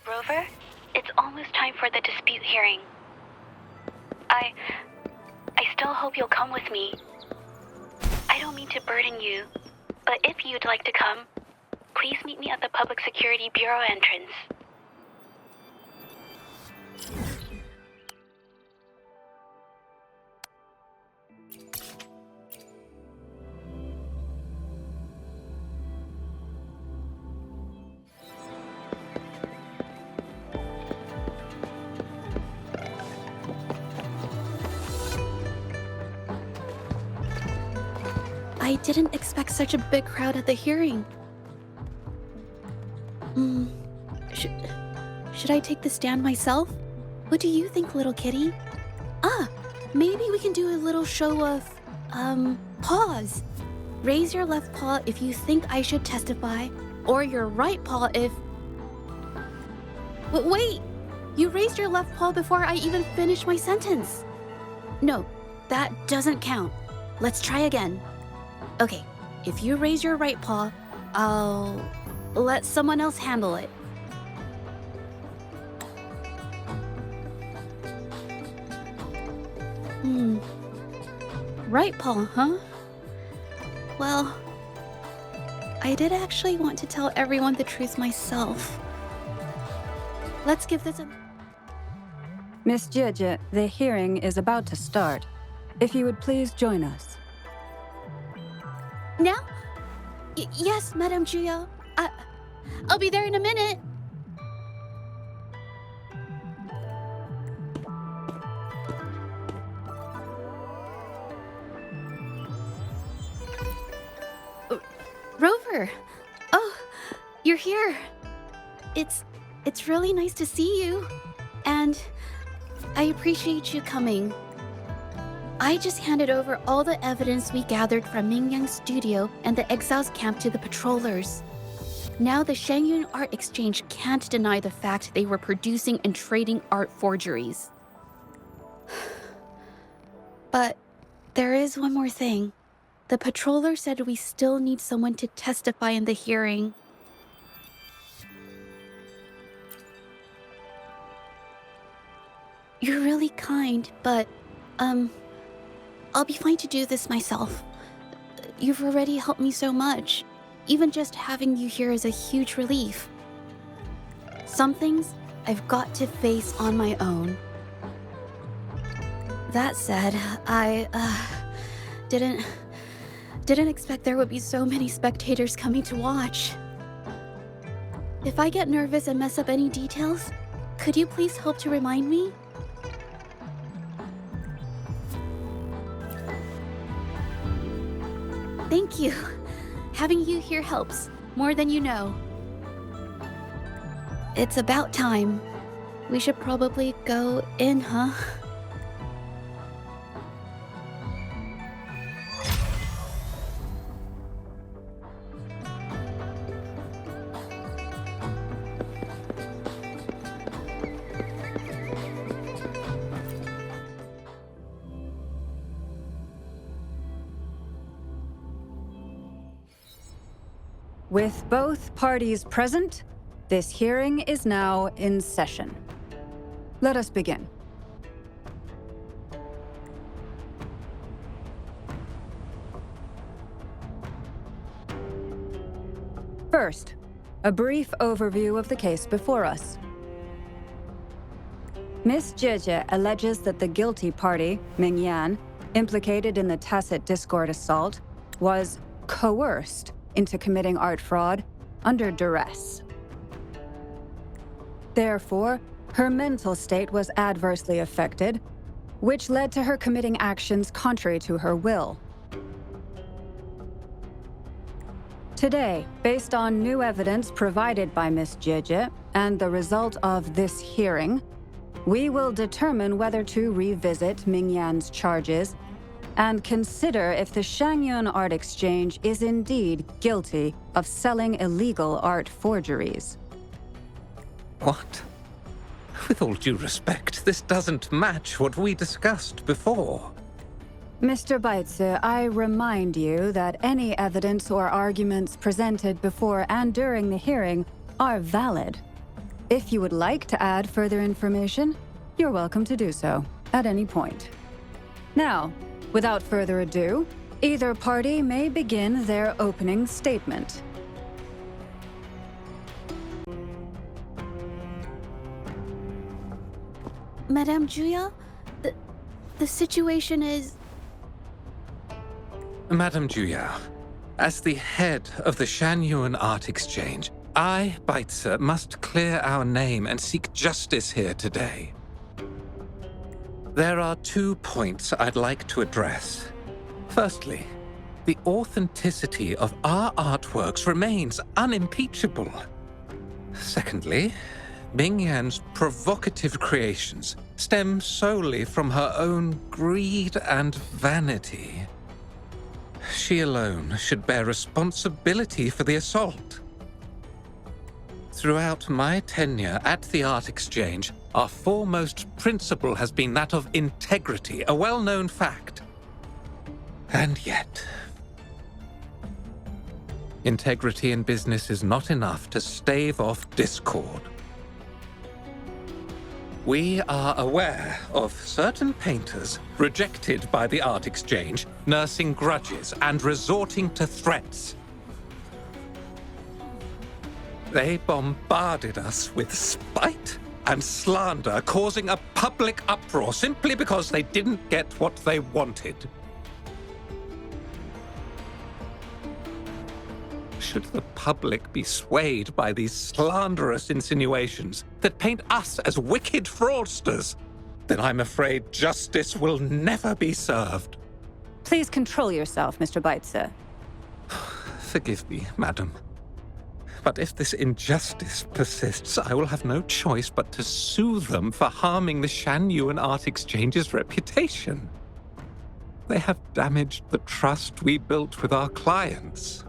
Rover, it's almost time for the dispute hearing. I still hope you'll come with me. I don't mean to burden you, but if you'd like to come, please meet me at the Public Security Bureau entrance. I didn't expect such a big crowd at the hearing. Should I take the stand myself? What do you think, little kitty? Maybe we can do a little show of, paws. Raise your left paw if you think I should testify, or your right paw if... Wait! You raised your left paw before I even finished my sentence. No, that doesn't count. Let's try again. Okay, if you raise your right paw, I'll let someone else handle it. Right paw, huh? Well, I did actually want to tell everyone the truth myself. Let's give this a... Miss Zhezhi, the hearing is about to start. If you would please join us. Now? Yes, Madame Juyo. I'll be there in a minute. Rover. Oh, you're here. It's really nice to see you. And I appreciate you coming. I just handed over all the evidence we gathered from Mingyang's studio and the Exiles camp to the patrollers. Now the Shangyun Art Exchange can't deny the fact they were producing and trading art forgeries. But there is one more thing. The patroller said we still need someone to testify in the hearing. You're really kind, but, I'll be fine to do this myself. You've already helped me so much. Even just having you here is a huge relief. Some things I've got to face on my own. That said, I, didn't expect there would be so many spectators coming to watch. If I get nervous and mess up any details, could you please help to remind me? Thank you. Having you here helps, more than you know. It's about time. We should probably go in, huh? With both parties present, this hearing is now in session. Let us begin. First, a brief overview of the case before us. Miss Zhezhi alleges that the guilty party, Mingyan, implicated in the tacit discord assault, was coerced into committing art fraud under duress. Therefore, her mental state was adversely affected, which led to her committing actions contrary to her will. Today, based on new evidence provided by Miss Zhezhi and the result of this hearing, we will determine whether to revisit Mingyan's charges and consider if the Shangyun Art Exchange is indeed guilty of selling illegal art forgeries. What? With all due respect, this doesn't match what we discussed before. Mr. Baici, I remind you that any evidence or arguments presented before and during the hearing are valid. If you would like to add further information, you're welcome to do so at any point. Now, without further ado, either party may begin their opening statement. Madame Julia, the situation is... Madame Juya, as the head of the Shanyuan Art Exchange, I, baici, must clear our name and seek justice here today. There are 2 points I'd like to address. Firstly, the authenticity of our artworks remains unimpeachable. Secondly, Mingyan's provocative creations stem solely from her own greed and vanity. She alone should bear responsibility for the assault. Throughout my tenure at the Art Exchange, our foremost principle has been that of integrity, a well-known fact. And yet, integrity in business is not enough to stave off discord. We are aware of certain painters rejected by the Art Exchange, nursing grudges and resorting to threats. They bombarded us with spite and slander, causing a public uproar simply because they didn't get what they wanted. Should the public be swayed by these slanderous insinuations that paint us as wicked fraudsters, then I'm afraid justice will never be served. Please control yourself, Mr. Baici. Forgive me, madam. But if this injustice persists, I will have no choice but to sue them for harming the Shanyuan Art Exchange's reputation. They have damaged the trust we built with our clients.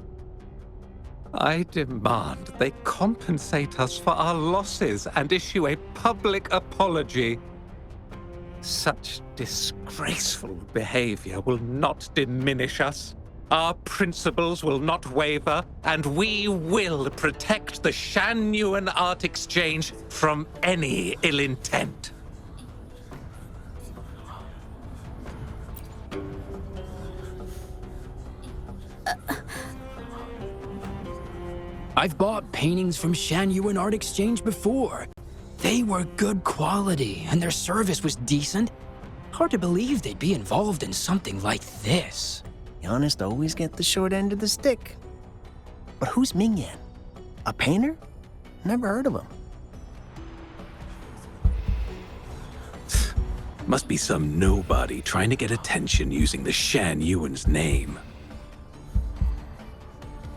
I demand they compensate us for our losses and issue a public apology. Such disgraceful behavior will not diminish us. Our principles will not waver, and we will protect the Shanyuan Art Exchange from any ill intent. I've bought paintings from Shanyuan Art Exchange before. They were good quality, and their service was decent. Hard to believe they'd be involved in something like this. The honest always get the short end of the stick. But who's Mingyan? A painter? Never heard of him. Must be some nobody trying to get attention using the Shanyuan's name.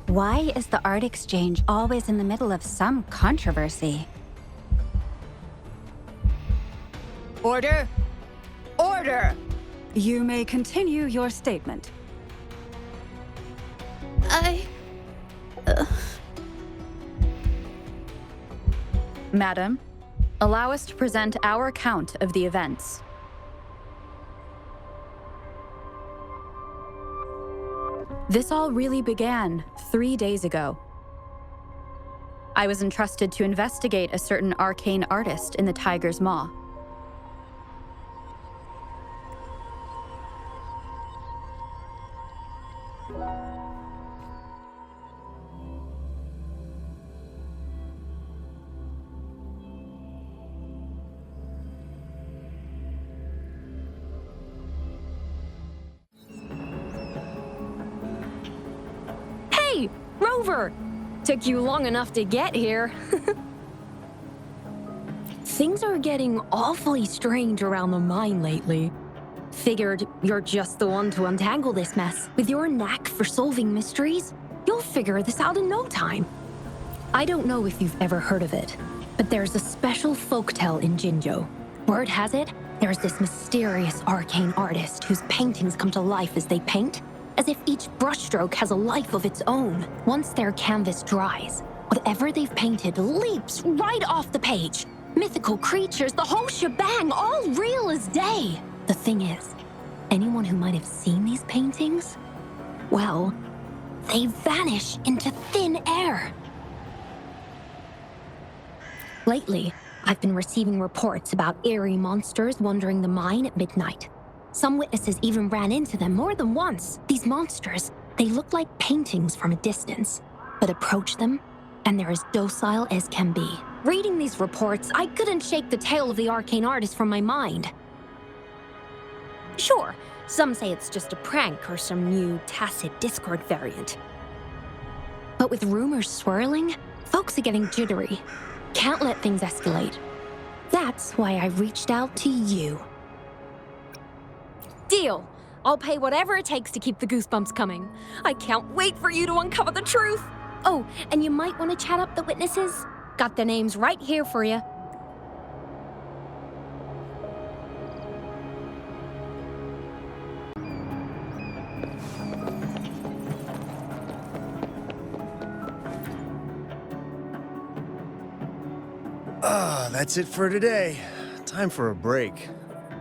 Why is the Art Exchange always in the middle of some controversy? Order! Order! You may continue your statement. Madam, allow us to present our account of the events. This all really began 3 days ago. I was entrusted to investigate a certain arcane artist in the Tiger's Maw. Hey, Rover! Took you long enough to get here. Things are getting awfully strange around the mine lately. Figured you're just the one to untangle this mess. With your knack for solving mysteries, you'll figure this out in no time. I don't know if you've ever heard of it, but there's a special folktale in Jinzhou. Word has it, there's this mysterious arcane artist whose paintings come to life as they paint, as if each brushstroke has a life of its own. Once their canvas dries, whatever they've painted leaps right off the page. Mythical creatures, the whole shebang, all real as day. The thing is, anyone who might have seen these paintings, well, they vanish into thin air. Lately, I've been receiving reports about eerie monsters wandering the mine at midnight. Some witnesses even ran into them more than once. These monsters, they look like paintings from a distance, but approach them, and they're as docile as can be. Reading these reports, I couldn't shake the tale of the arcane artist from my mind. Sure, some say it's just a prank or some new tacit Discord variant. But with rumors swirling, folks are getting jittery. Can't let things escalate. That's why I reached out to you. Deal. I'll pay whatever it takes to keep the goosebumps coming. I can't wait for you to uncover the truth. Oh, and you might want to chat up the witnesses. Got their names right here for you. That's it for today. Time for a break.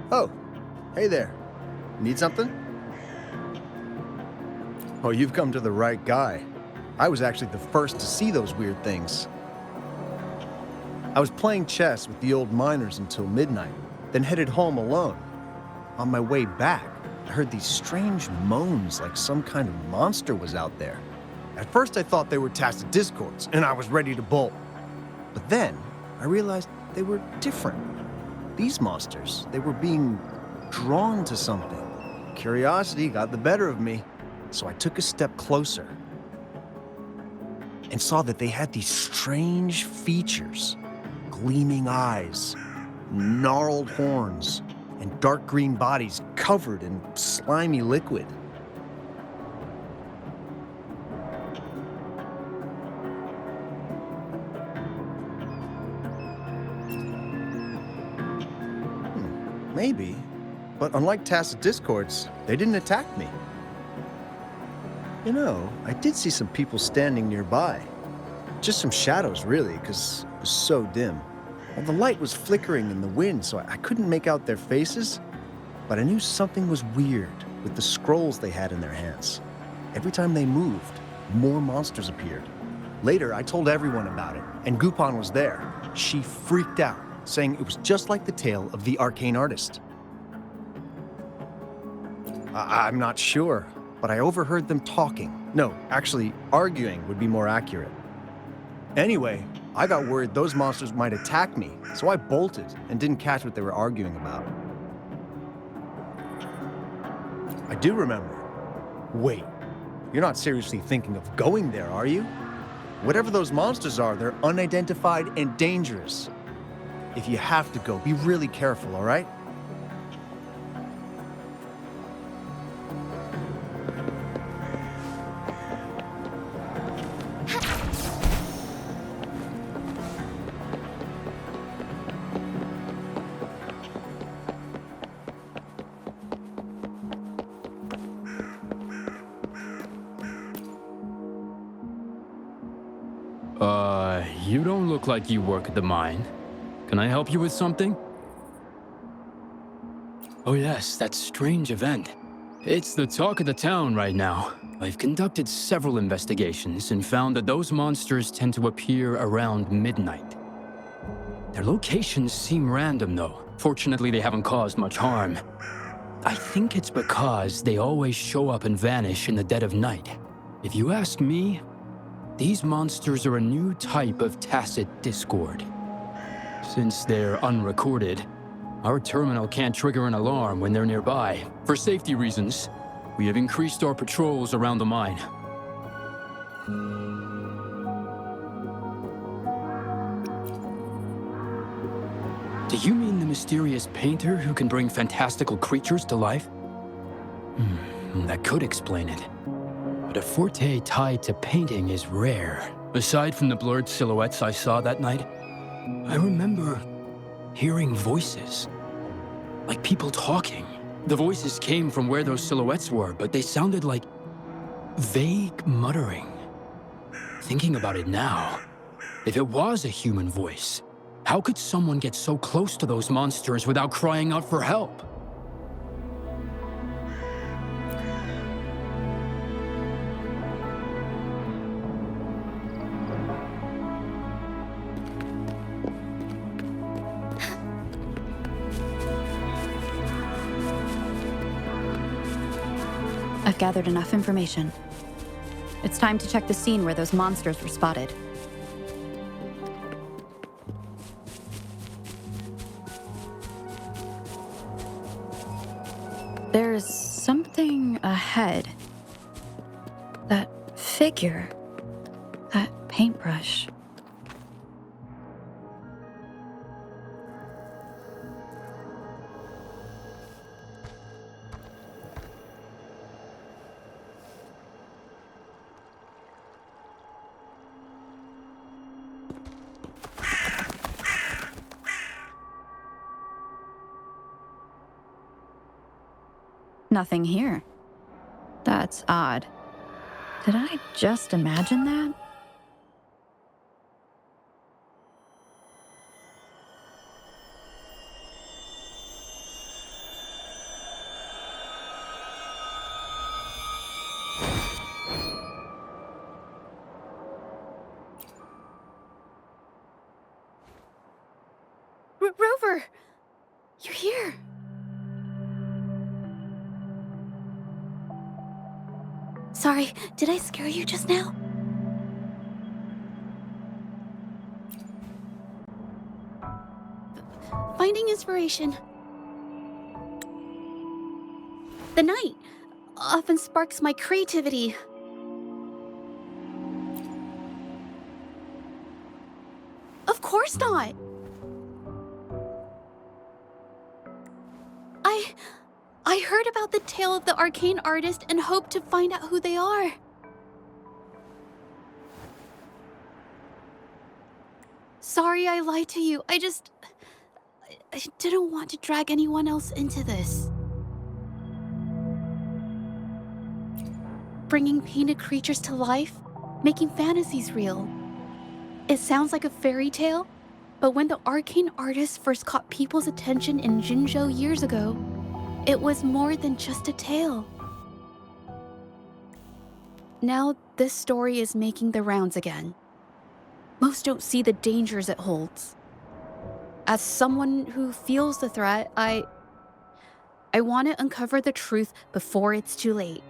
Oh, hey there. Need something? Oh, you've come to the right guy. I was actually the first to see those weird things. I was playing chess with the old miners until midnight, then headed home alone. On my way back, I heard these strange moans like some kind of monster was out there. At first I thought they were tacit discords, and I was ready to bolt. But then, I realized they were different. These monsters, they were being drawn to something. Curiosity got the better of me, so I took a step closer and saw that they had these strange features. Gleaming eyes, gnarled horns, and dark green bodies covered in slimy liquid. Maybe, but unlike tacit discords, they didn't attack me. You know, I did see some people standing nearby. Just some shadows, really, because it was so dim. Well, the light was flickering in the wind, so I couldn't make out their faces, but I knew something was weird with the scrolls they had in their hands. Every time they moved, more monsters appeared. Later, I told everyone about it, and Gupon was there. She freaked out, saying it was just like the tale of the arcane artist. I'm not sure, but I overheard them talking. No, actually, arguing would be more accurate. Anyway, I got worried those monsters might attack me, so I bolted and didn't catch what they were arguing about. I do remember. Wait, you're not seriously thinking of going there, are you? Whatever those monsters are, they're unidentified and dangerous. If you have to go, be really careful, all right? You don't look like you work at the mine. Can I help you with something? Oh yes, that strange event. It's the talk of the town right now. I've conducted several investigations and found that those monsters tend to appear around midnight. Their locations seem random though. Fortunately, they haven't caused much harm. I think it's because they always show up and vanish in the dead of night. If you ask me, these monsters are a new type of tacit discord. Since they're unrecorded, our terminal can't trigger an alarm when they're nearby. For safety reasons, we have increased our patrols around the mine. Do you mean the mysterious painter who can bring fantastical creatures to life? That could explain it. But a forte tied to painting is rare. Aside from the blurred silhouettes I saw that night, I remember hearing voices. Like people talking. The voices came from where those silhouettes were, but they sounded like vague muttering. Thinking about it now, if it was a human voice, how could someone get so close to those monsters without crying out for help? I've gathered enough information. It's time to check the scene where those monsters were spotted. There's something ahead. That figure. That paintbrush. Nothing here. That's odd. Did I just imagine that? Rover! You're here! Sorry, did I scare you just now? Finding inspiration. The night often sparks my creativity. Of course not! I heard about the tale of the arcane artist and hoped to find out who they are. Sorry I lied to you. I didn't want to drag anyone else into this. Bringing painted creatures to life, making fantasies real. It sounds like a fairy tale, but when the arcane artist first caught people's attention in Jinzhou years ago, it was more than just a tale. Now this story is making the rounds again. Most don't see the dangers it holds. As someone who feels the threat, I want to uncover the truth before it's too late.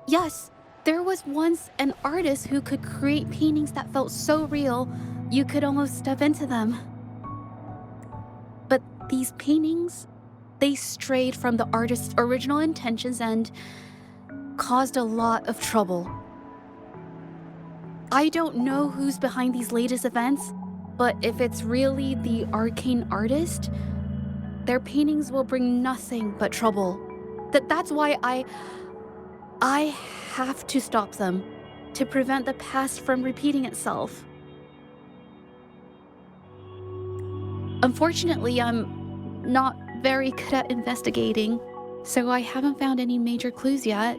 Yes, there was once an artist who could create paintings that felt so real, you could almost step into them. But these paintings, they strayed from the artist's original intentions and caused a lot of trouble. I don't know who's behind these latest events, but if it's really the arcane artist, their paintings will bring nothing but trouble. That's why I have to stop them, to prevent the past from repeating itself. Unfortunately, I'm not very good at investigating, so I haven't found any major clues yet.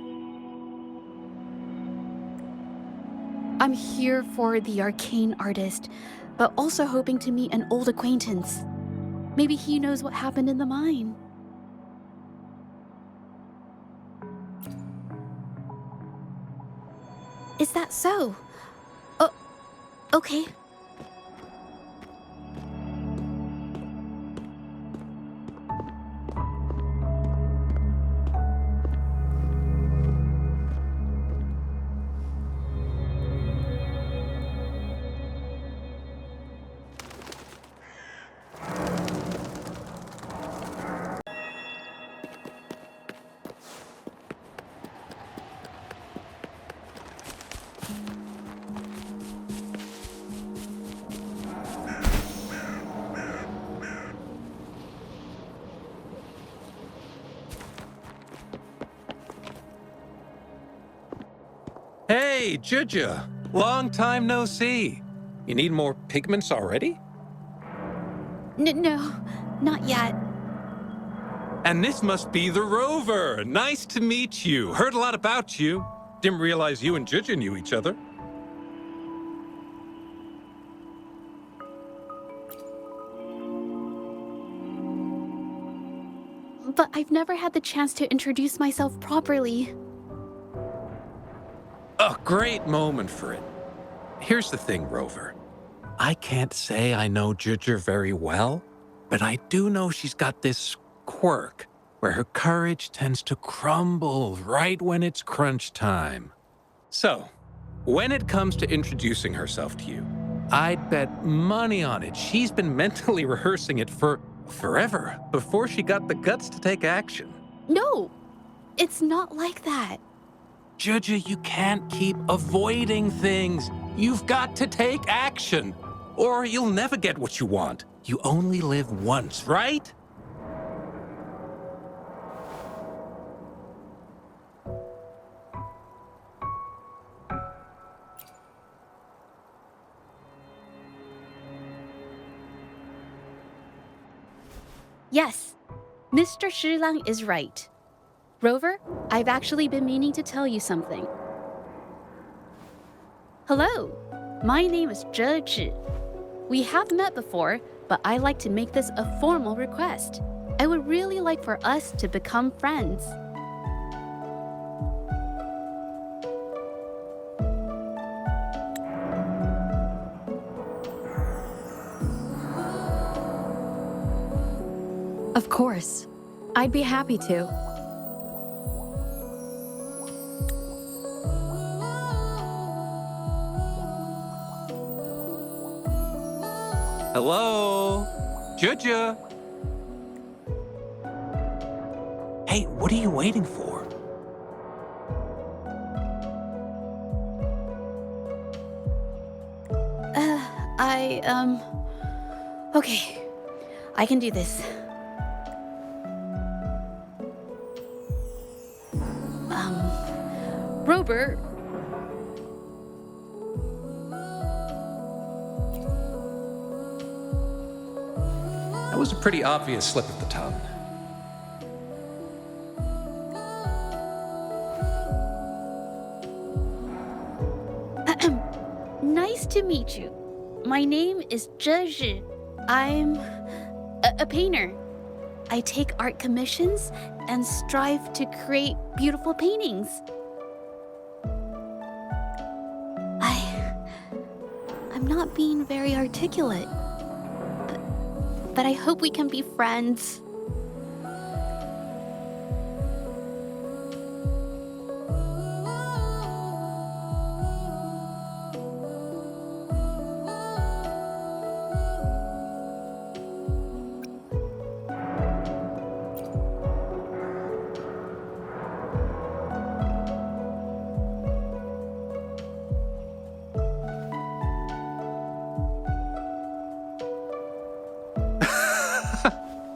I'm here for the arcane artist, but also hoping to meet an old acquaintance. Maybe he knows what happened in the mine. Is that so? Oh, okay. Hey, Zhezhi! Long time no see. You need more pigments already? No, not yet. And this must be the rover. Nice to meet you. Heard a lot about you. Didn't realize you and Zhezhi knew each other. But I've never had the chance to introduce myself properly. A great moment for it. Here's the thing, Rover. I can't say I know Zhezhi very well, But I do know she's got this quirk where her courage tends to crumble right when it's crunch time. So, when it comes to introducing herself to you, I'd bet money on it she's been mentally rehearsing it for forever before she got the guts to take action. No, it's not like that. Zhezhi, you can't keep avoiding things. You've got to take action, or you'll never get what you want. You only live once, right? Yes, Mr. Shilang is right. Rover, I've actually been meaning to tell you something. Hello, my name is Zhezhi. We have met before, but I like to make this a formal request. I would really like for us to become friends. Of course. I'd be happy to. Hello? Zhezhi? Hey, what are you waiting for? Okay, I can do this. Rover. That was a pretty obvious slip of the tongue. Nice to meet you. My name is Zhezhi. I'm a painter. I take art commissions and strive to create beautiful paintings. I'm not being very articulate, but I hope we can be friends.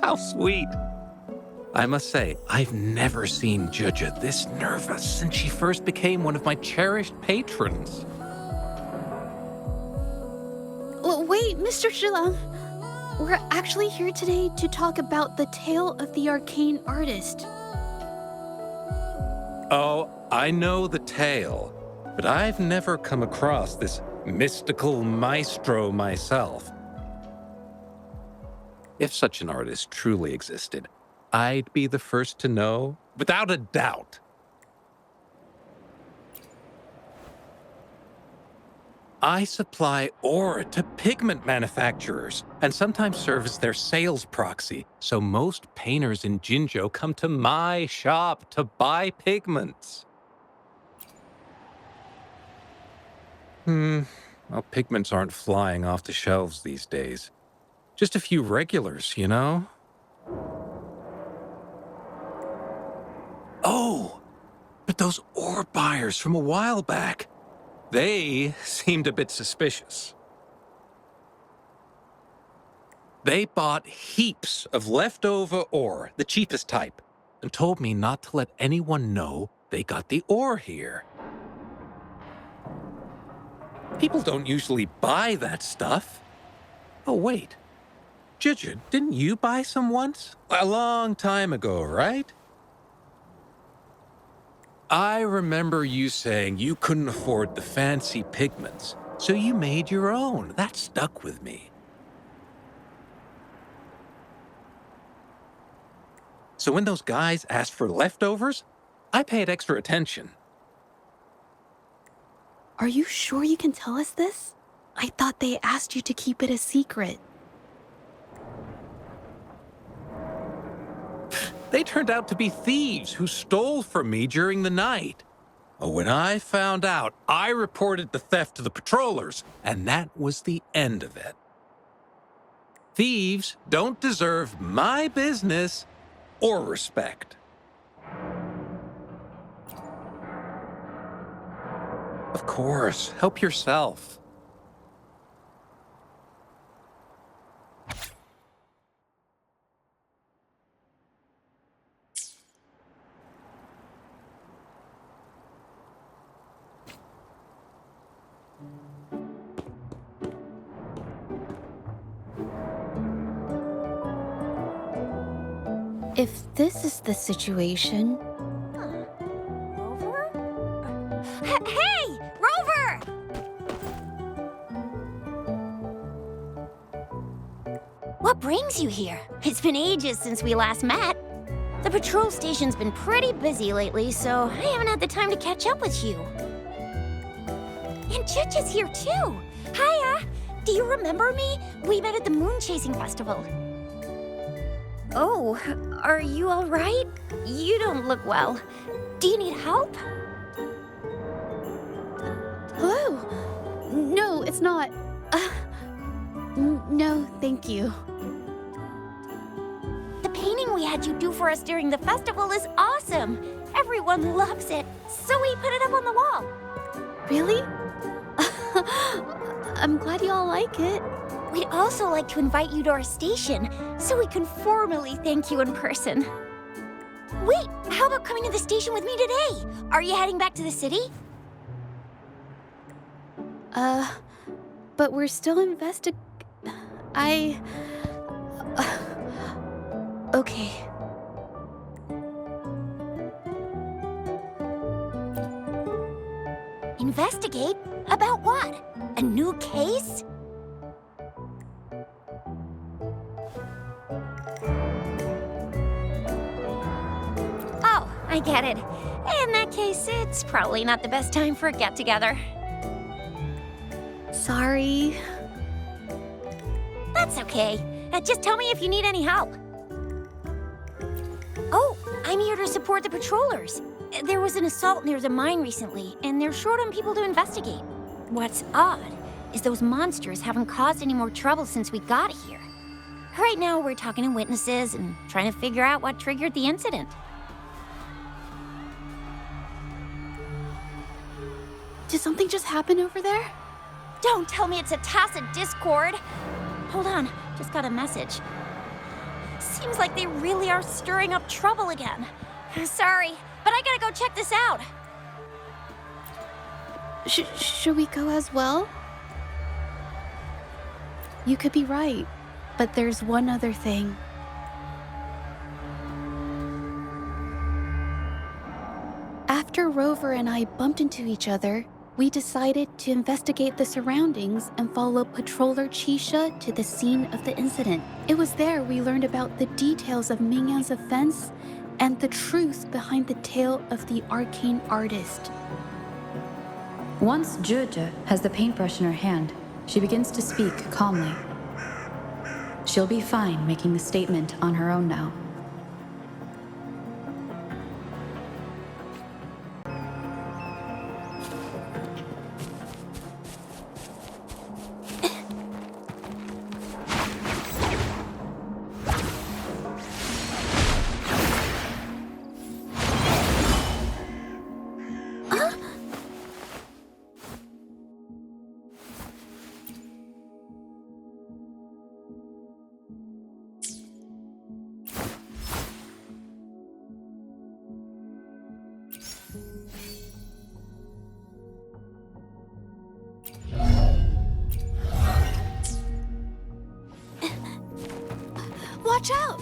How sweet. I must say, I've never seen Zhezhi this nervous since she first became one of my cherished patrons. Well, wait, Mr. Shilang. We're actually here today to talk about the tale of the arcane artist. Oh, I know the tale, but I've never come across this mystical maestro myself. If such an artist truly existed, I'd be the first to know, without a doubt. I supply ore to pigment manufacturers and sometimes serve as their sales proxy, so most painters in Jinzhou come to my shop to buy pigments. Well, pigments aren't flying off the shelves these days. Just a few regulars, you know? Oh, but those ore buyers from a while back, they seemed a bit suspicious. They bought heaps of leftover ore, the cheapest type, and told me not to let anyone know they got the ore here. People don't usually buy that stuff. Oh, wait. Zhezhi, didn't you buy some once? A long time ago, right? I remember you saying you couldn't afford the fancy pigments, so you made your own. That stuck with me. So when those guys asked for leftovers, I paid extra attention. Are you sure you can tell us this? I thought they asked you to keep it a secret. They turned out to be thieves who stole from me during the night. When I found out, I reported the theft to the patrollers, and that was the end of it. Thieves don't deserve my business or respect. Of course, help yourself. If this is the situation, Rover? Hey! Rover! What brings you here? It's been ages since we last met. The patrol station's been pretty busy lately, so I haven't had the time to catch up with you. And Zhezhi's here too. Hiya! Do you remember me? We met at the moon chasing festival. Oh, are you all right? You don't look well. Do you need help? hello? No, it's not. No, thank you. The painting we had you do for us during the festival is awesome. Everyone loves it, so we put it up on the wall. Really? I'm glad you all like it. We'd also like to invite you to our station, so we can formally thank you in person. Wait, how about coming to the station with me today? Are you heading back to the city? But we're still okay. Investigate? About what? A new case? Oh, I get it. In that case, it's probably not the best time for a get-together. Sorry. That's okay. Just tell me if you need any help. Oh, I'm here to support the patrollers. There was an assault near the mine recently, and they're short on people to investigate. What's odd is those monsters haven't caused any more trouble since we got here. Right now, we're talking to witnesses and trying to figure out what triggered the incident. Did something just happen over there? Don't tell me it's a tacit discord. Hold on, just got a message. Seems like they really are stirring up trouble again. Sorry, but I gotta go check this out. Should we go as well? You could be right, but there's one other thing. After Rover and I bumped into each other, we decided to investigate the surroundings and follow Patroller Chisha to the scene of the incident. It was there we learned about the details of Mingyan's offense and the truth behind the tale of the arcane artist. Once Zhezhi has the paintbrush in her hand, she begins to speak calmly. She'll be fine making the statement on her own now. Watch out!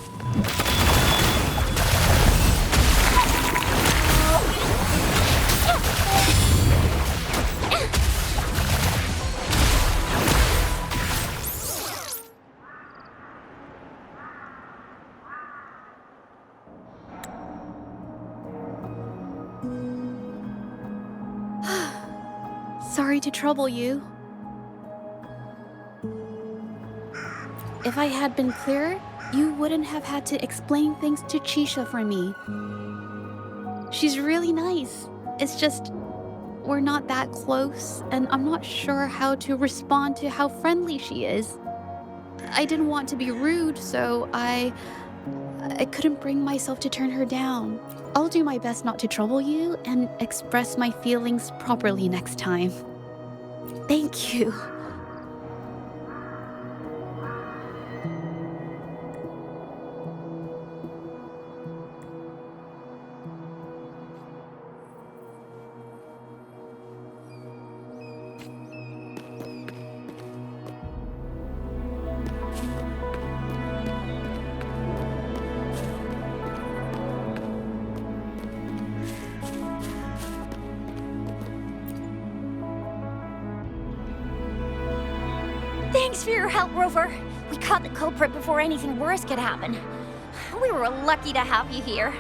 Sorry to trouble you. If I had been clearer, you wouldn't have had to explain things to Chisha for me. She's really nice. It's just, we're not that close, and I'm not sure how to respond to how friendly she is. I didn't want to be rude, so I couldn't bring myself to turn her down. I'll do my best not to trouble you and express my feelings properly next time. Thank you. Thanks for your help, Rover. We caught the culprit before anything worse could happen. We were lucky to have you here.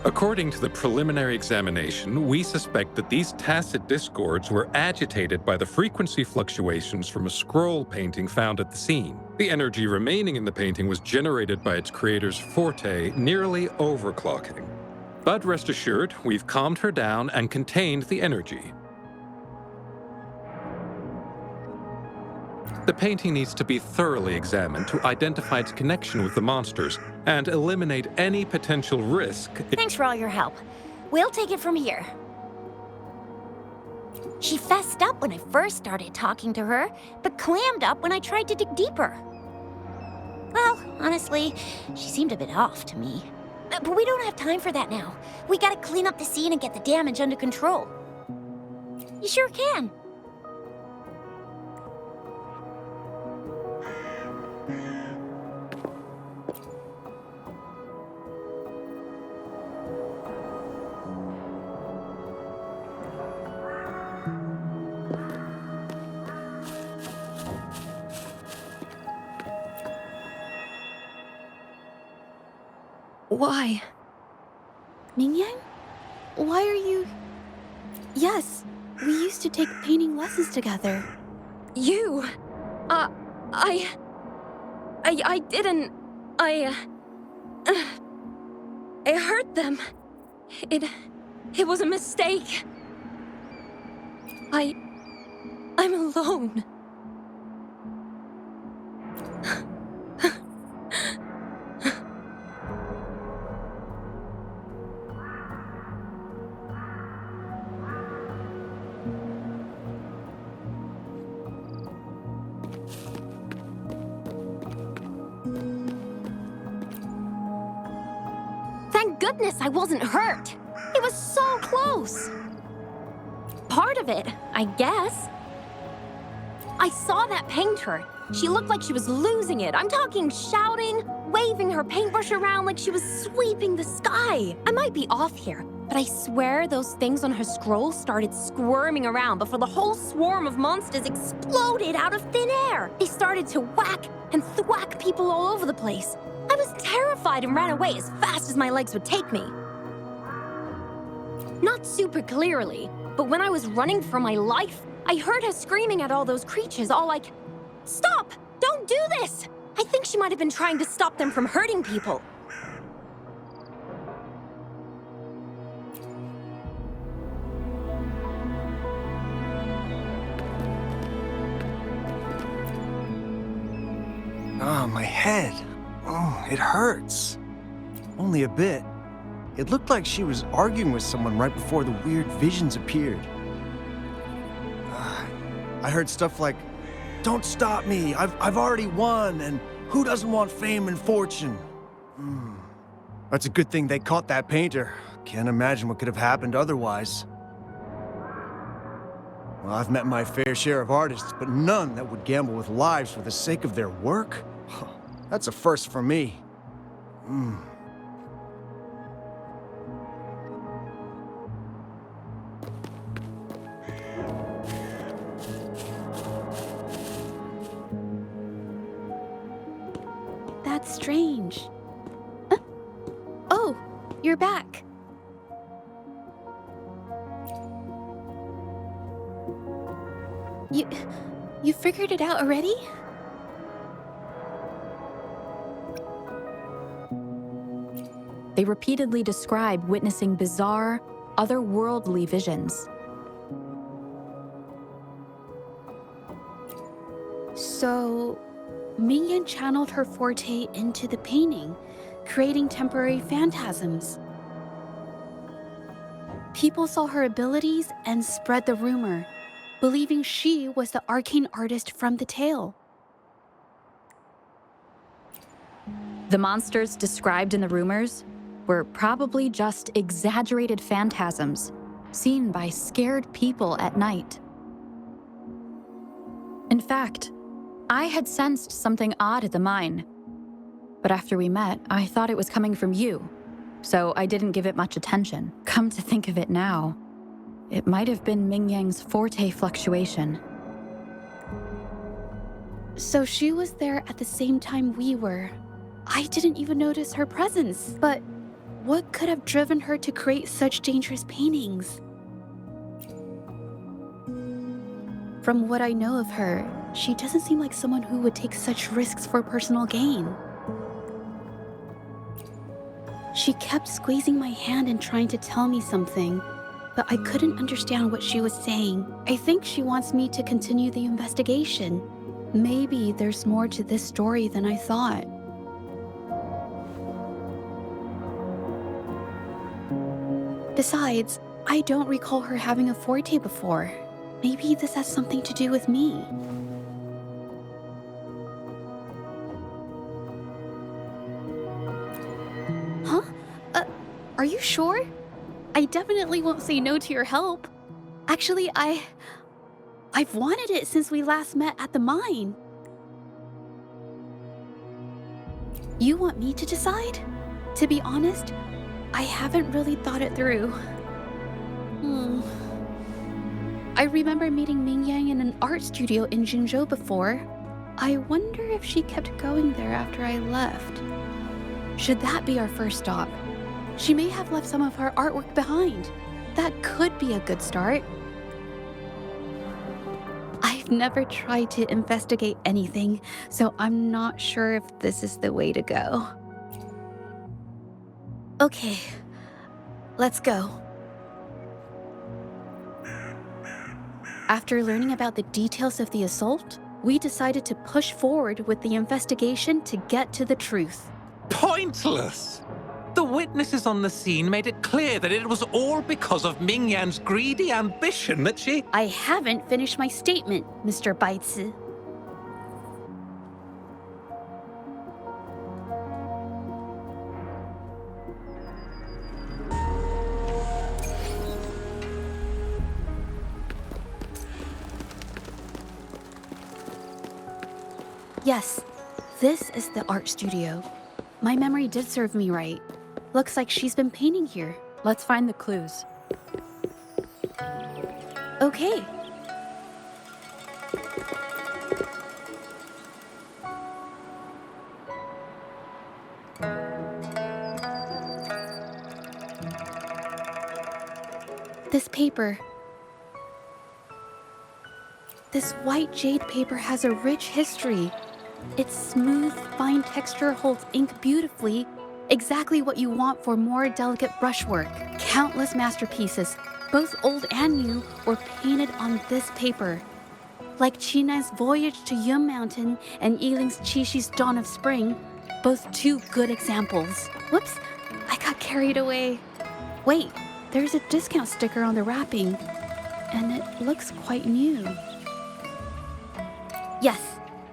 According to the preliminary examination, we suspect that these tacit discords were agitated by the frequency fluctuations from a scroll painting found at the scene. The energy remaining in the painting was generated by its creator's forte, nearly overclocking. But rest assured, we've calmed her down and contained the energy. The painting needs to be thoroughly examined to identify its connection with the monsters and eliminate any potential risk. Thanks for all your help. We'll take it from here. She fessed up when I first started talking to her, but clammed up when I tried to dig deeper. Well, honestly, she seemed a bit off to me. But we don't have time for that now. We gotta clean up the scene and get the damage under control. You sure can. Why? Mingyang? Why are you... Yes, we used to take painting lessons together. You? I didn't... I hurt them. It was a mistake. I'm alone. Thank goodness I wasn't hurt. It was so close. Part of it, I guess. I saw that painter. She looked like she was losing it. I'm talking shouting, waving her paintbrush around like she was sweeping the sky. I might be off here, but I swear those things on her scroll started squirming around before the whole swarm of monsters exploded out of thin air. They started to whack and thwack people all over the place. I was terrified and ran away as fast as my legs would take me. Not super clearly, but when I was running for my life, I heard her screaming at all those creatures, all like, "Stop! Don't do this!" I think she might have been trying to stop them from hurting people. Ah, my head. Oh, it hurts. Only a bit. It looked like she was arguing with someone right before the weird visions appeared. I heard stuff like, "Don't stop me, I've already won, and who doesn't want fame and fortune?" That's a good thing they caught that painter. Can't imagine what could have happened otherwise. Well, I've met my fair share of artists, but none that would gamble with lives for the sake of their work. That's a first for me. That's strange. Oh, you're back. You figured it out already? they repeatedly describe witnessing bizarre, otherworldly visions. So, Mingyan channeled her forte into the painting, creating temporary phantasms. People saw her abilities and spread the rumor, believing she was the arcane artist from the tale. The monsters described in the rumors were probably just exaggerated phantasms seen by scared people at night. In fact, I had sensed something odd at the mine, but after we met, I thought it was coming from you, so I didn't give it much attention. Come to think of it now, it might have been Mingyang's forte fluctuation. So she was there at the same time we were. I didn't even notice her presence, but what could have driven her to create such dangerous paintings? From what I know of her, she doesn't seem like someone who would take such risks for personal gain. She kept squeezing my hand and trying to tell me something, but I couldn't understand what she was saying. I think she wants me to continue the investigation. Maybe there's more to this story than I thought. Besides, I don't recall her having a forte before. Maybe this has something to do with me. Huh? Are you sure? I definitely won't say no to your help. Actually, I've wanted it since we last met at the mine. You want me to decide? To be honest, I haven't really thought it through. I remember meeting Mingyang in an art studio in Jinzhou before. I wonder if she kept going there after I left. Should that be our first stop? She may have left some of her artwork behind. That could be a good start. I've never tried to investigate anything, so I'm not sure if this is the way to go. Okay, let's go. After learning about the details of the assault, we decided to push forward with the investigation to get to the truth. Pointless! The witnesses on the scene made it clear that it was all because of Mingyan's greedy ambition that she... I haven't finished my statement, Mr. Baici. Yes, this is the art studio. My memory did serve me right. Looks like she's been painting here. Let's find the clues. Okay. This paper. This white jade paper has a rich history. Its smooth, fine texture holds ink beautifully, exactly what you want for more delicate brushwork. Countless masterpieces, both old and new, were painted on this paper. Like Qinan's Voyage to Yun Mountain and Yiling's Qixu's Dawn of Spring, both two good examples. Whoops, I got carried away. Wait, there's a discount sticker on the wrapping, and it looks quite new. Yes,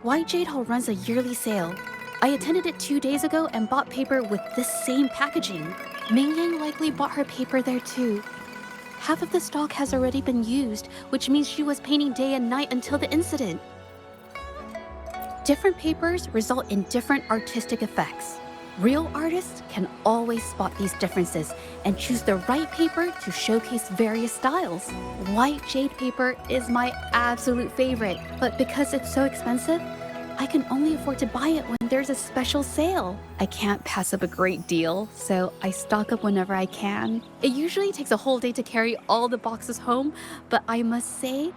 White Jade Hall runs a yearly sale. I attended it 2 days ago and bought paper with this same packaging. Mingyang likely bought her paper there too. Half of the stock has already been used, which means she was painting day and night until the incident. Different papers result in different artistic effects. Real artists can always spot these differences and choose the right paper to showcase various styles. White jade paper is my absolute favorite, but because it's so expensive, I can only afford to buy it when there's a special sale. I can't pass up a great deal, so I stock up whenever I can. It usually takes a whole day to carry all the boxes home, but I must say,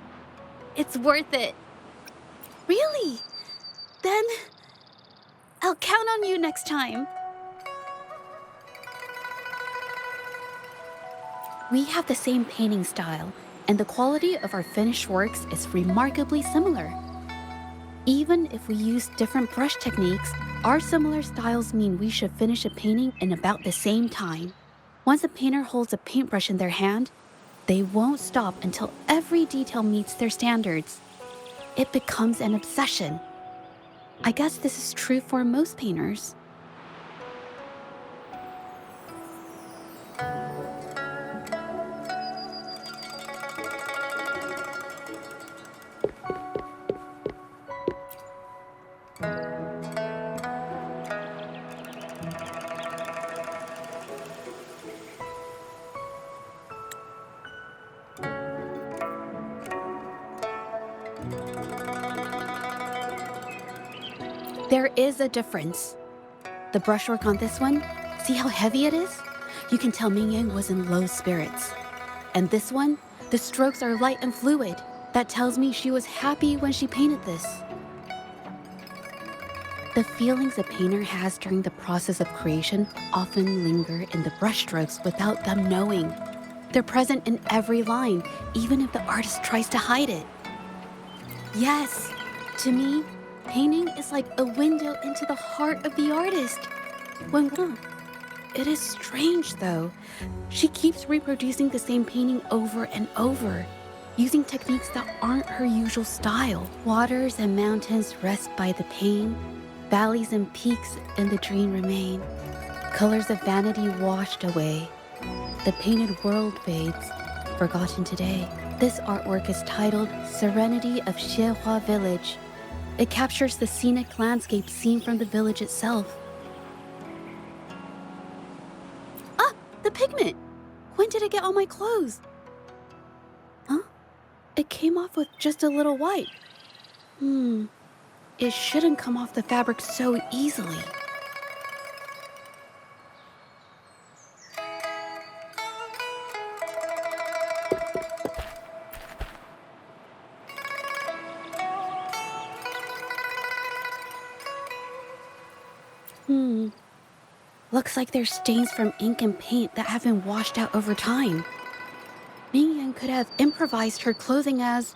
it's worth it. Really? Then I'll count on you next time. We have the same painting style, and the quality of our finished works is remarkably similar. Even if we use different brush techniques, our similar styles mean we should finish a painting in about the same time. Once a painter holds a paintbrush in their hand, they won't stop until every detail meets their standards. It becomes an obsession. I guess this is true for most painters. There is a difference. The brushwork on this one, see how heavy it is? You can tell Ming Yang was in low spirits. And this one, the strokes are light and fluid. That tells me she was happy when she painted this. The feelings a painter has during the process of creation often linger in the brushstrokes without them knowing. They're present in every line, even if the artist tries to hide it. Yes, to me, painting is like a window into the heart of the artist. It is strange, though. She keeps reproducing the same painting over and over, using techniques that aren't her usual style. Waters and mountains rest by the pain. Valleys and peaks in the dream remain. Colors of vanity washed away. The painted world fades, forgotten today. This artwork is titled Serenity of Xiehua Village. It captures the scenic landscape seen from the village itself. Ah, the pigment! When did it get on my clothes? Huh? It came off with just a little wipe. It shouldn't come off the fabric so easily. Looks like there's stains from ink and paint that have been washed out over time. Ming Yan could have improvised her clothing as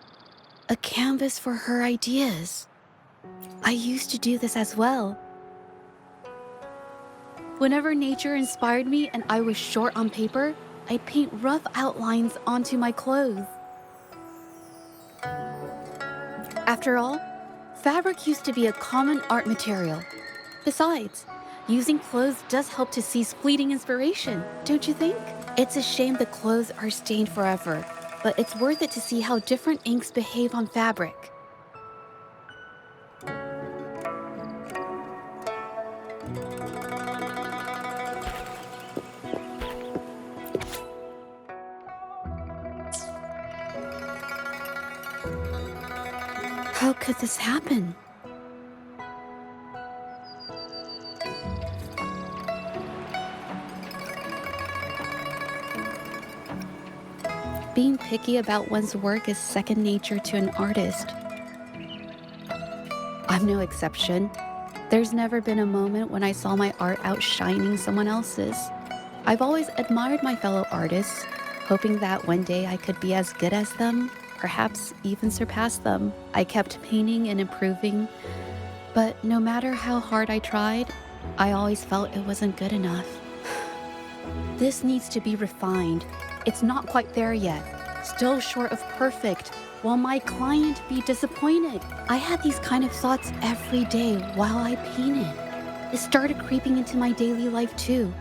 a canvas for her ideas. I used to do this as well. Whenever nature inspired me and I was short on paper, I'd paint rough outlines onto my clothes. After all, fabric used to be a common art material. Besides, using clothes does help to seize fleeting inspiration, don't you think? It's a shame the clothes are stained forever, but it's worth it to see how different inks behave on fabric. How could this happen? Being picky about one's work is second nature to an artist. I'm no exception. There's never been a moment when I saw my art outshining someone else's. I've always admired my fellow artists, hoping that one day I could be as good as them, perhaps even surpass them. I kept painting and improving, but no matter how hard I tried, I always felt it wasn't good enough. This needs to be refined. It's not quite there yet. Still short of perfect. Will my client be disappointed? I had these kind of thoughts every day while I painted. It started creeping into my daily life too.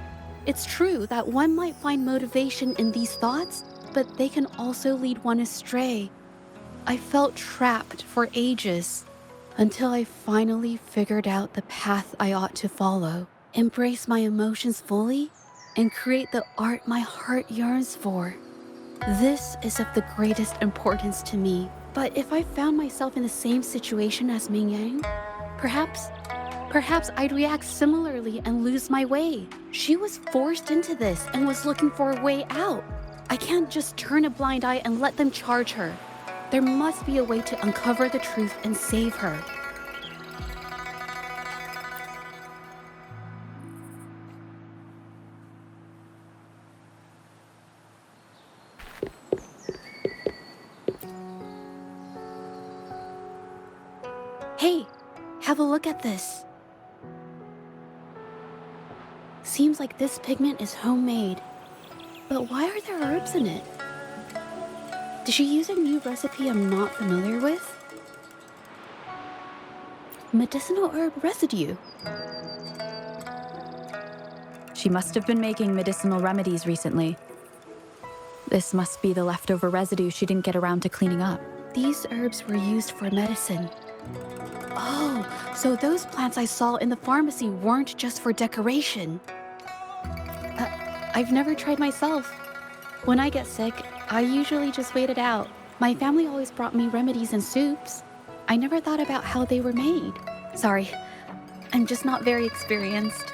It's true that one might find motivation in these thoughts, but they can also lead one astray. I felt trapped for ages until I finally figured out the path I ought to follow. Embrace my emotions fully and create the art my heart yearns for. This is of the greatest importance to me. But if I found myself in the same situation as Ming Yang, perhaps I'd react similarly and lose my way. She was forced into this and was looking for a way out. I can't just turn a blind eye and let them charge her. There must be a way to uncover the truth and save her. Hey, have a look at this. Seems like this pigment is homemade. But why are there herbs in it? Did she use a new recipe I'm not familiar with? Medicinal herb residue. She must have been making medicinal remedies recently. This must be the leftover residue she didn't get around to cleaning up. These herbs were used for medicine. Oh, so those plants I saw in the pharmacy weren't just for decoration. I've never tried myself. When I get sick, I usually just wait it out. My family always brought me remedies and soups. I never thought about how they were made. Sorry, I'm just not very experienced.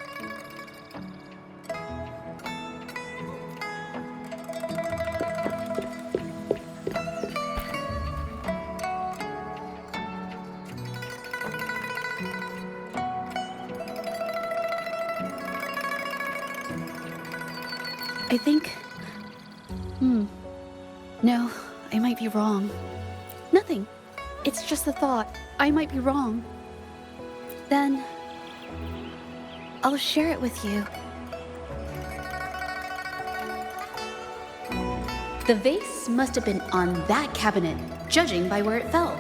I think... No, I might be wrong. Nothing. It's just a thought. I might be wrong. Then... I'll share it with you. The vase must have been on that cabinet, judging by where it fell.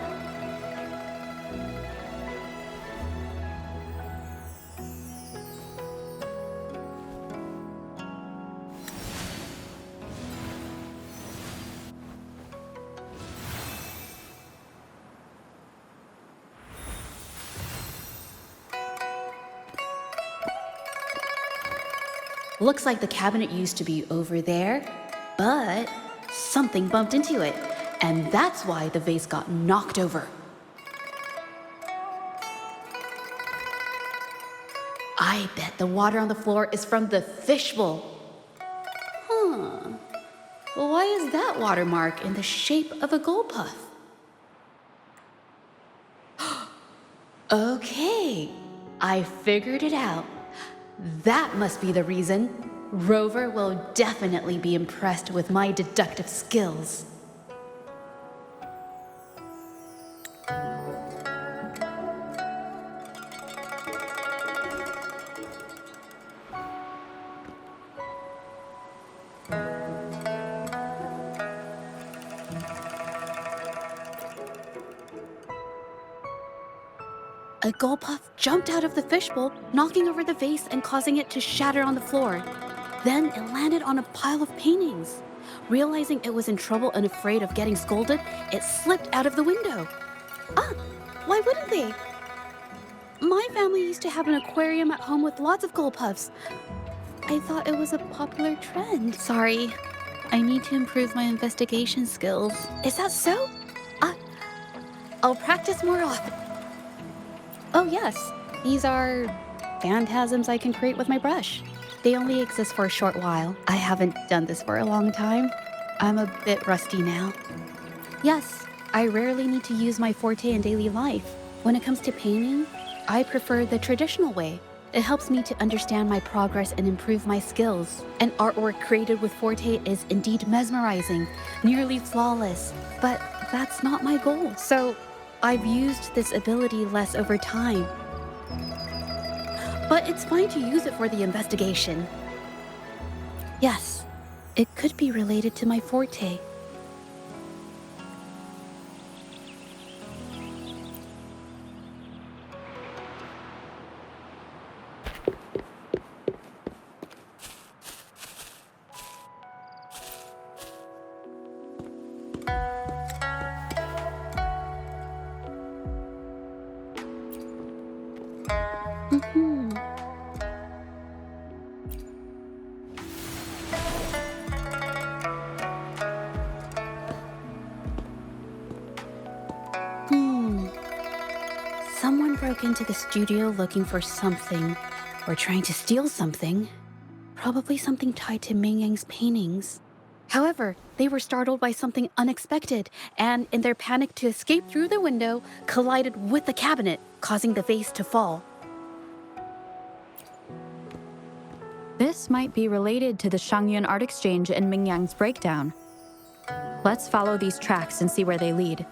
Looks like the cabinet used to be over there, but something bumped into it, and that's why the vase got knocked over. I bet the water on the floor is from the fishbowl. Huh. Well, why is that watermark in the shape of a gold puff? Okay, I figured it out. That must be the reason. Rover will definitely be impressed with my deductive skills. A gold puff jumped out of the fishbowl, knocking over the vase and causing it to shatter on the floor. Then it landed on a pile of paintings. Realizing it was in trouble and afraid of getting scolded, it slipped out of the window. Ah, why wouldn't they? My family used to have an aquarium at home with lots of gold puffs. I thought it was a popular trend. Sorry, I need to improve my investigation skills. Is that so? I'll practice more often. Oh yes, these are phantasms I can create with my brush. They only exist for a short while. I haven't done this for a long time. I'm a bit rusty now. Yes, I rarely need to use my forte in daily life. When it comes to painting, I prefer the traditional way. It helps me to understand my progress and improve my skills. An artwork created with forte is indeed mesmerizing, nearly flawless, but that's not my goal. So I've used this ability less over time. But it's fine to use it for the investigation. Yes, it could be related to my forte. Someone broke into the studio looking for something, or trying to steal something. Probably something tied to Ming Yang's paintings. However, they were startled by something unexpected, and in their panic to escape through the window, collided with the cabinet, causing the vase to fall. This might be related to the Shangyun art exchange and Ming Yang's breakdown. Let's follow these tracks and see where they lead.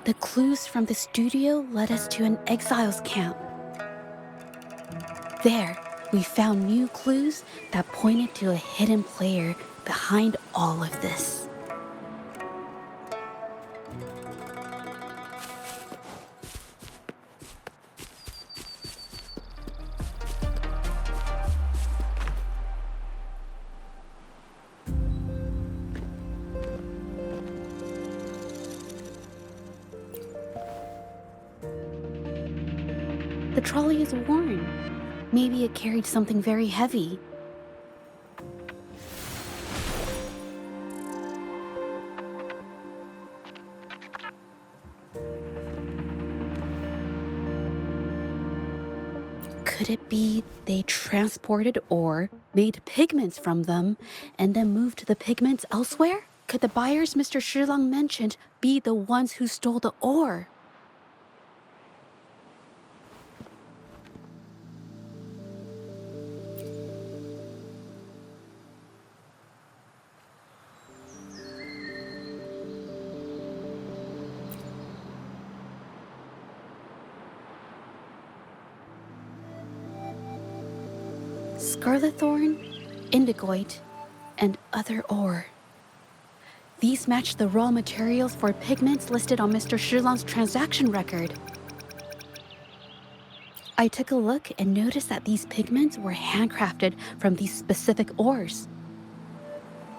The clues from the studio led us to an exiles camp. There, we found new clues that pointed to a hidden player behind all of this. The trolley is worn. Maybe it carried something very heavy. Could it be they transported ore, made pigments from them, and then moved the pigments elsewhere? Could the buyers Mr. Shilang mentioned be the ones who stole the ore? Scarlet thorn, indigoite, and other ore. These match the raw materials for pigments listed on Mr. Shilang's transaction record. I took a look and noticed that these pigments were handcrafted from these specific ores.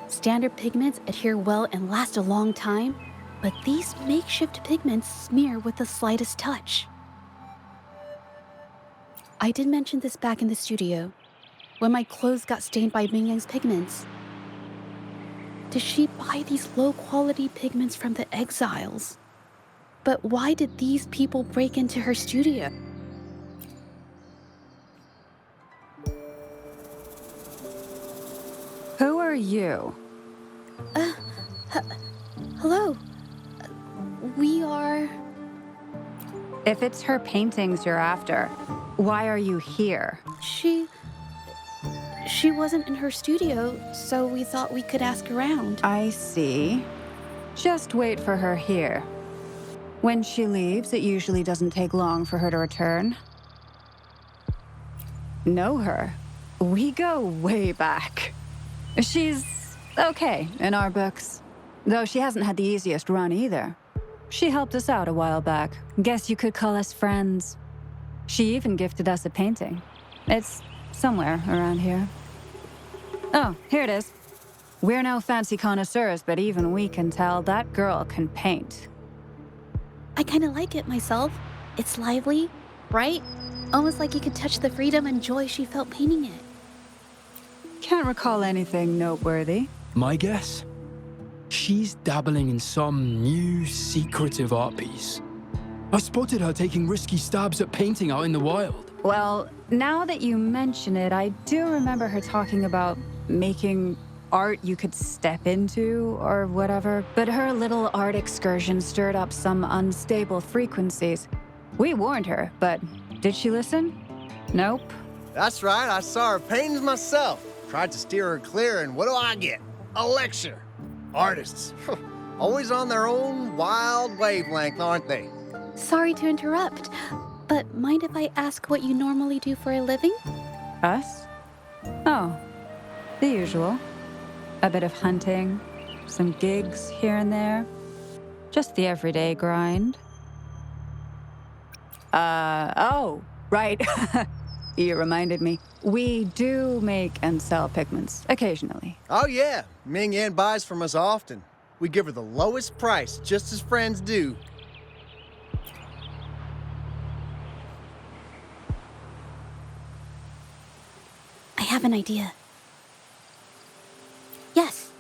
Standard pigments adhere well and last a long time, but these makeshift pigments smear with the slightest touch. I did mention this back in the studio, when my clothes got stained by Mingyang's pigments. Did she buy these low-quality pigments from the exiles? But why did these people break into her studio? Who are you? Hello. We are... If it's her paintings you're after, why are you here? She wasn't in her studio, so we thought we could ask around. I see. Just wait for her here. When she leaves, it usually doesn't take long for her to return. Know her? We go way back. She's okay in our books, though she hasn't had the easiest run either. She helped us out a while back. Guess you could call us friends. She even gifted us a painting. It's somewhere around here. Oh, here it is. We're no fancy connoisseurs, but even we can tell that girl can paint. I kind of like it myself. It's lively, bright, almost like you could touch the freedom and joy she felt painting it. Can't recall anything noteworthy. My guess? She's dabbling in some new secretive art piece. I spotted her taking risky stabs at painting out in the wild. Well, now that you mention it, I do remember her talking about making art you could step into or whatever. But her little art excursion stirred up some unstable frequencies. We warned her, but did she listen? Nope. That's right, I saw her paintings myself. Tried to steer her clear, and what do I get? A lecture. Artists. Always on their own wild wavelength, aren't they? Sorry to interrupt, but mind if I ask what you normally do for a living? Us? Oh, the usual. A bit of hunting, some gigs here and there. Just the everyday grind. Oh, right. You reminded me. We do make and sell pigments, occasionally. Oh yeah, Ming Yan buys from us often. We give her the lowest price, just as friends do. I have an idea. Yes,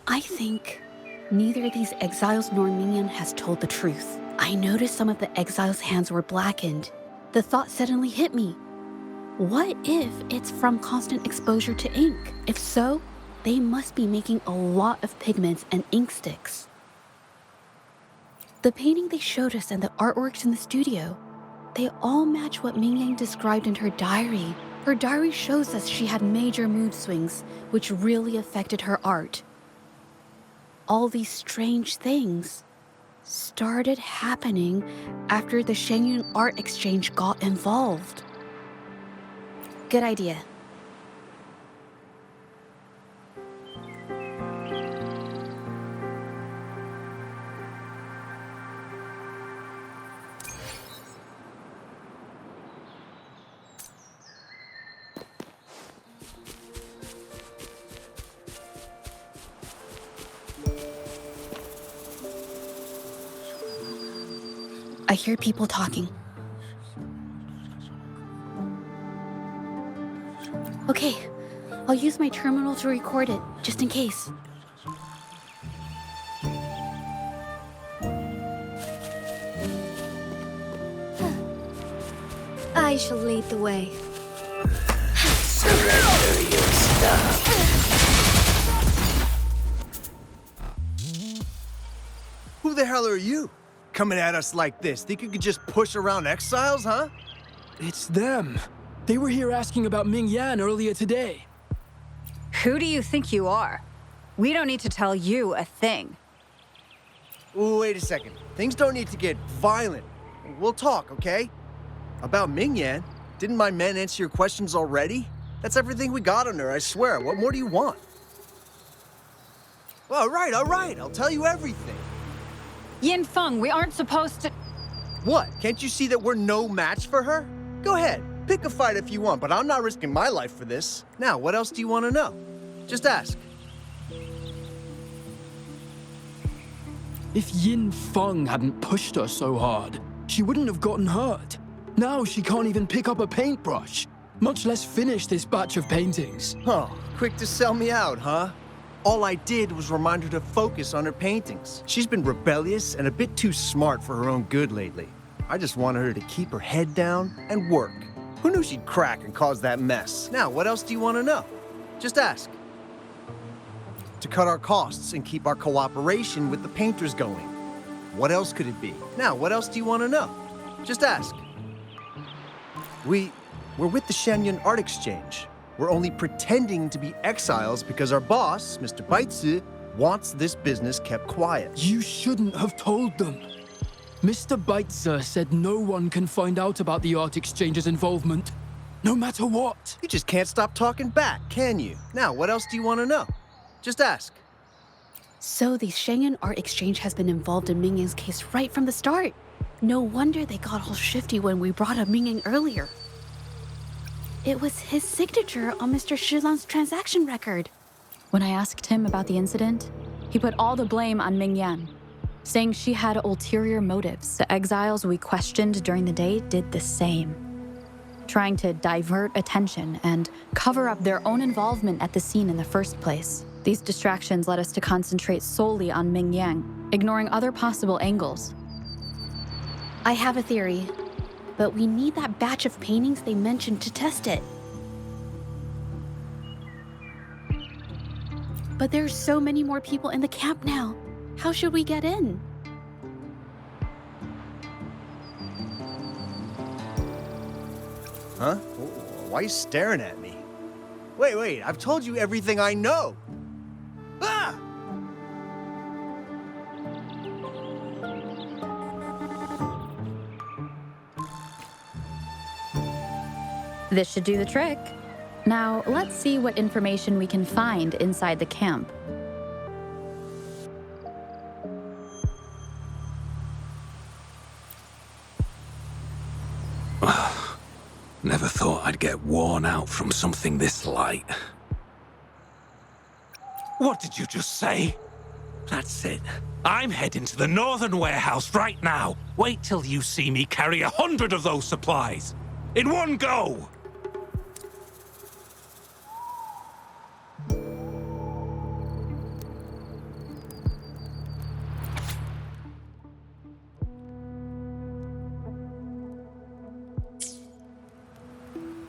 I think neither these exiles nor Mingyan has told the truth. I noticed some of the exiles' hands were blackened. The thought suddenly hit me. What if it's from constant exposure to ink? If so, they must be making a lot of pigments and ink sticks. The painting they showed us and the artworks in the studio, they all match what Mingyang described in her diary. Her diary shows us she had major mood swings, which really affected her art. All these strange things. started happening after the Shenyun Art Exchange got involved. Good idea. I hear people talking. Okay, I'll use my terminal to record it, just in case. I shall lead the way. Surrender your stuff. Who the hell are you? Coming at us like this? Think you could just push around exiles, huh? It's them. They were here asking about Ming Yan earlier today. Who do you think you are? We don't need to tell you a thing. Ooh, wait a second. Things don't need to get violent. We'll talk, okay? About Ming Yan, didn't my men answer your questions already? That's everything we got on her, I swear. What more do you want? Well, all right, I'll tell you everything. Yin Feng, we aren't supposed to... What? Can't you see that we're no match for her? Go ahead, pick a fight if you want, but I'm not risking my life for this. Now, what else do you want to know? Just ask. If Yin Feng hadn't pushed her so hard, she wouldn't have gotten hurt. Now she can't even pick up a paintbrush, much less finish this batch of paintings. Oh, quick to sell me out, huh? All I did was remind her to focus on her paintings. She's been rebellious and a bit too smart for her own good lately. I just wanted her to keep her head down and work. Who knew she'd crack and cause that mess? Now, what else do you want to know? Just ask. To cut our costs and keep our cooperation with the painters going. What else could it be? Now, what else do you want to know? Just ask. We're with the Shenyun Art Exchange. We're only pretending to be exiles because our boss, Mr. Baici, wants this business kept quiet. You shouldn't have told them. Mr. Baici said no one can find out about the Art Exchange's involvement, no matter what. You just can't stop talking back, can you? Now, what else do you want to know? Just ask. So the Shenyun Art Exchange has been involved in Mingyang's case right from the start. No wonder they got all shifty when we brought up Mingyang earlier. It was his signature on Mr. Shilan's transaction record. When I asked him about the incident, he put all the blame on Ming Yan, saying she had ulterior motives. The exiles we questioned during the day did the same, trying to divert attention and cover up their own involvement at the scene in the first place. These distractions led us to concentrate solely on Ming Yang, ignoring other possible angles. I have a theory, but we need that batch of paintings they mentioned to test it. But there's so many more people in the camp now. How should we get in? Huh? Why are you staring at me? Wait, I've told you everything I know. Ah! This should do the trick. Now, let's see what information we can find inside the camp. Never thought I'd get worn out from something this light. What did you just say? That's it. I'm heading to the northern warehouse right now. Wait till you see me carry 100 of those supplies. In one go!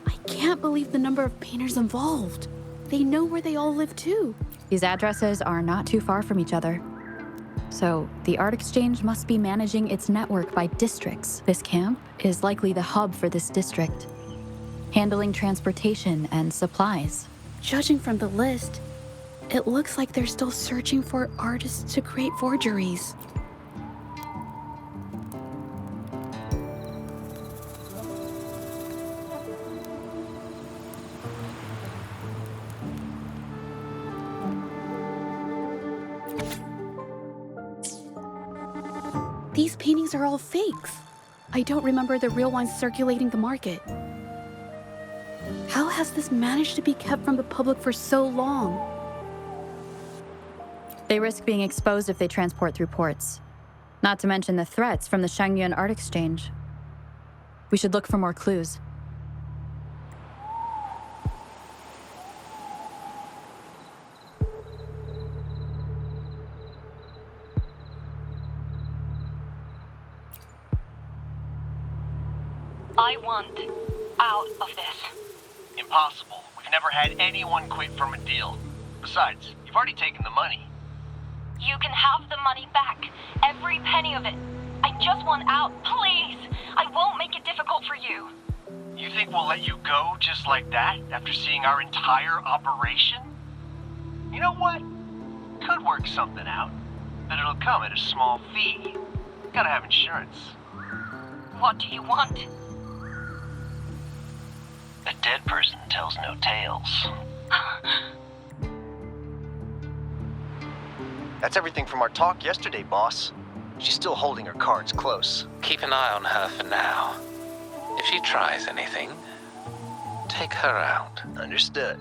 I can't believe the number of painters involved. They know where they all live too. These addresses are not too far from each other. So, the Art Exchange must be managing its network by districts. This camp is likely the hub for this district, handling transportation and supplies. Judging from the list, it looks like they're still searching for artists to create forgeries. These paintings are all fakes. I don't remember the real ones circulating the market. How has this managed to be kept from the public for so long? They risk being exposed if they transport through ports. Not to mention the threats from the Shangyuan art exchange. We should look for more clues. I want out of this. Impossible. We've never had anyone quit from a deal. Besides, you've already taken the money. You can have the money back. Every penny of it. I just want out, please. I won't make it difficult for you. You think we'll let you go just like that after seeing our entire operation? You know what? Could work something out, but it'll come at a small fee. Gotta have insurance. What do you want? A dead person tells no tales. That's everything from our talk yesterday, boss. She's still holding her cards close. Keep an eye on her for now. If she tries anything, take her out. Understood.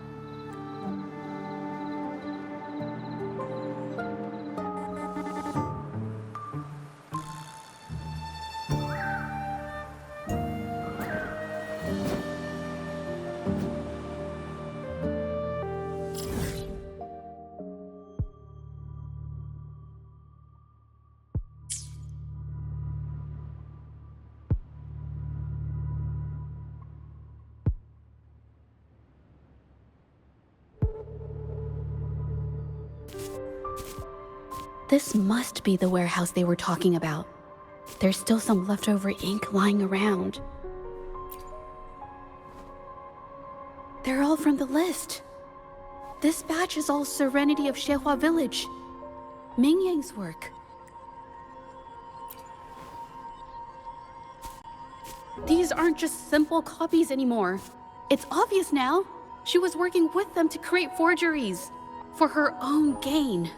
This must be the warehouse they were talking about. There's still some leftover ink lying around. They're all from the list. This batch is all Serenity of Xehua Village. Ming Yang's work. These aren't just simple copies anymore. It's obvious now. She was working with them to create forgeries for her own gain.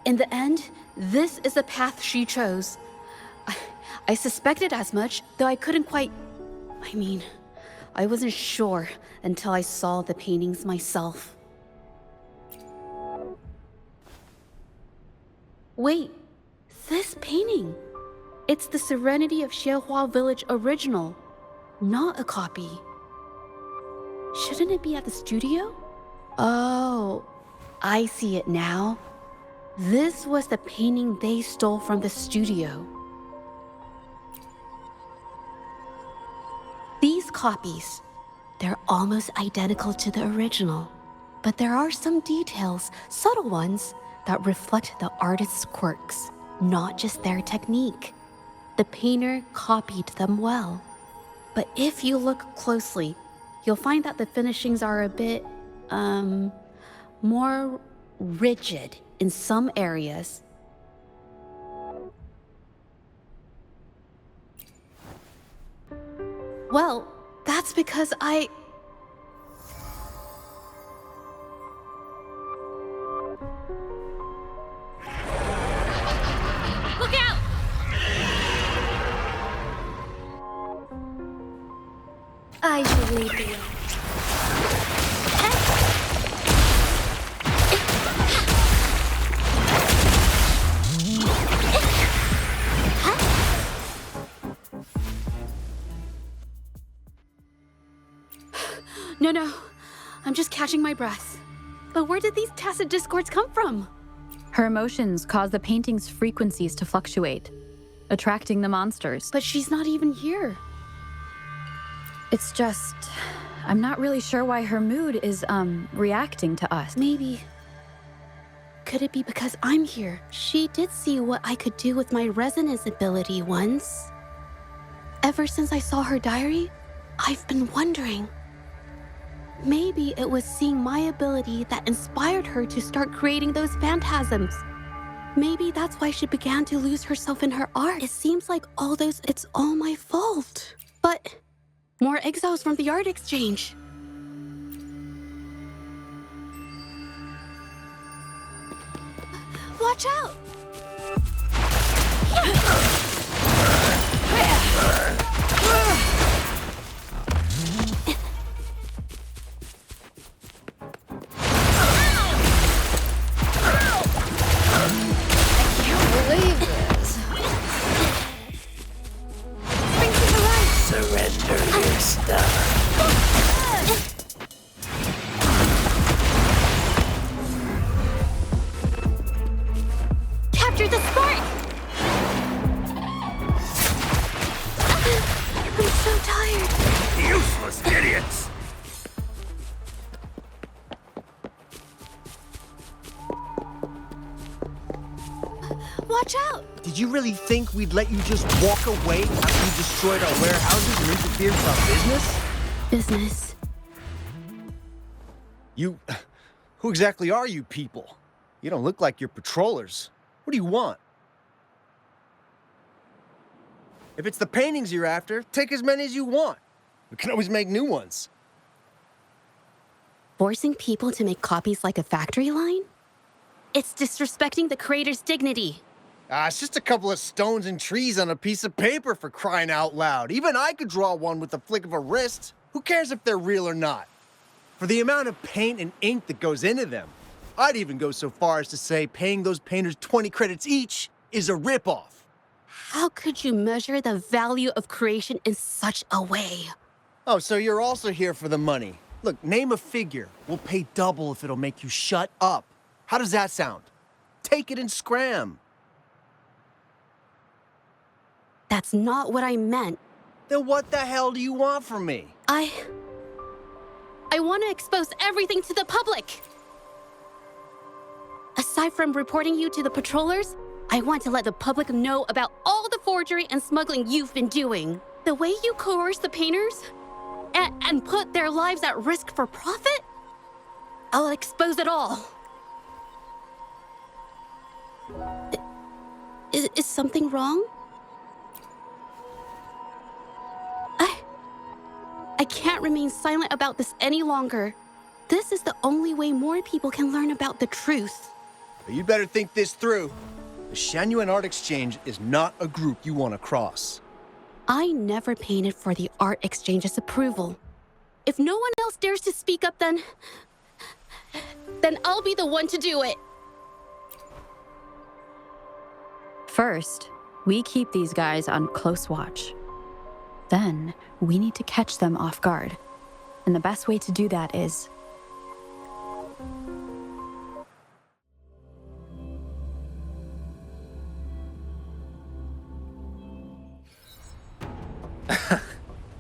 In the end, this is the path she chose. I suspected as much, though I couldn't quite... I wasn't sure until I saw the paintings myself. Wait, this painting. It's the Serenity of Xehua Village original, not a copy. Shouldn't it be at the studio? Oh, I see it now. This was the painting they stole from the studio. These copies, they're almost identical to the original, but there are some details, subtle ones, that reflect the artist's quirks, not just their technique. The painter copied them well. But if you look closely, you'll find that the finishings are a bit, more rigid in some areas. Well, that's because Look out! I should leave you. No. I'm just catching my breath. But where did these tacit discords come from? Her emotions cause the painting's frequencies to fluctuate, attracting the monsters. But she's not even here. It's just... I'm not really sure why her mood is, reacting to us. Maybe... Could it be because I'm here? She did see what I could do with my resonance ability once. Ever since I saw her diary, I've been wondering. Maybe it was seeing my ability that inspired her to start creating those phantasms. Maybe that's why she began to lose herself in her art. It seems like it's all my fault. But more exiles from the art exchange. Watch out! Useless idiots! Watch out! Did you really think we'd let you just walk away after you destroyed our warehouses and interfered with our business? Business. You... Who exactly are you people? You don't look like you're patrollers. What do you want? If it's the paintings you're after, take as many as you want. We can always make new ones. Forcing people to make copies like a factory line? It's disrespecting the creator's dignity. It's just a couple of stones and trees on a piece of paper, for crying out loud. Even I could draw one with the flick of a wrist. Who cares if they're real or not? For the amount of paint and ink that goes into them, I'd even go so far as to say paying those painters 20 credits each is a ripoff. How could you measure the value of creation in such a way? Oh, so you're also here for the money. Look, name a figure. We'll pay double if it'll make you shut up. How does that sound? Take it and scram. That's not what I meant. Then what the hell do you want from me? I want to expose everything to the public. Aside from reporting you to the patrollers, I want to let the public know about all the forgery and smuggling you've been doing. The way you coerce the painters and put their lives at risk for profit? I'll expose it all. Is something wrong? I can't remain silent about this any longer. This is the only way more people can learn about the truth. You'd better think this through. The Shan Art Exchange is not a group you want to cross. I never painted for the Art Exchange's approval. If no one else dares to speak up, then I'll be the one to do it. First, we keep these guys on close watch. Then, we need to catch them off guard. And the best way to do that is...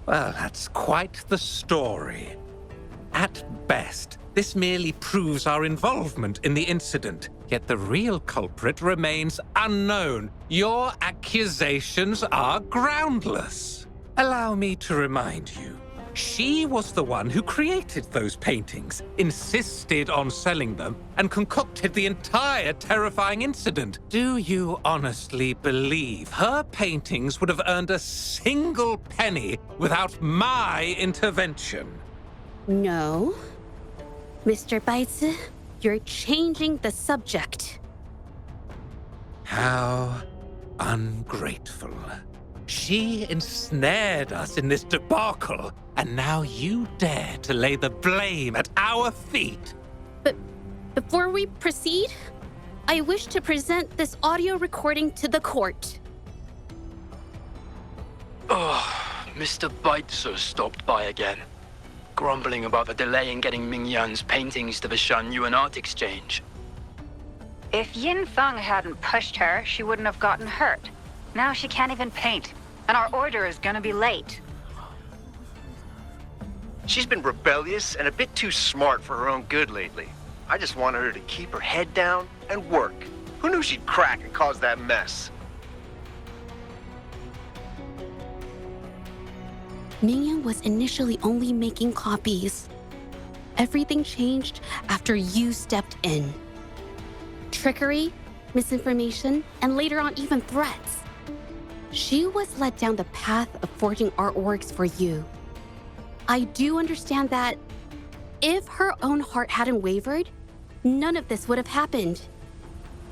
Well, that's quite the story. At best, this merely proves our involvement in the incident, yet the real culprit remains unknown. Your accusations are groundless. Allow me to remind you, she was the one who created those paintings, insisted on selling them, and concocted the entire terrifying incident. Do you honestly believe her paintings would have earned a single penny without my intervention? No. Mr. Baici, you're changing the subject. How ungrateful. She ensnared us in this debacle, and now you dare to lay the blame at our feet. But before we proceed, I wish to present this audio recording to the court. Mr. Baici stopped by again, grumbling about the delay in getting Ming Yan's paintings to the Shan Art Exchange. If Yin Feng hadn't pushed her, she wouldn't have gotten hurt. Now she can't even paint, and our order is gonna be late. She's been rebellious and a bit too smart for her own good lately. I just wanted her to keep her head down and work. Who knew she'd crack and cause that mess? Mingyan was initially only making copies. Everything changed after you stepped in. Trickery, misinformation, and later on even threats. She was led down the path of forging artworks for you. I do understand that if her own heart hadn't wavered, none of this would have happened.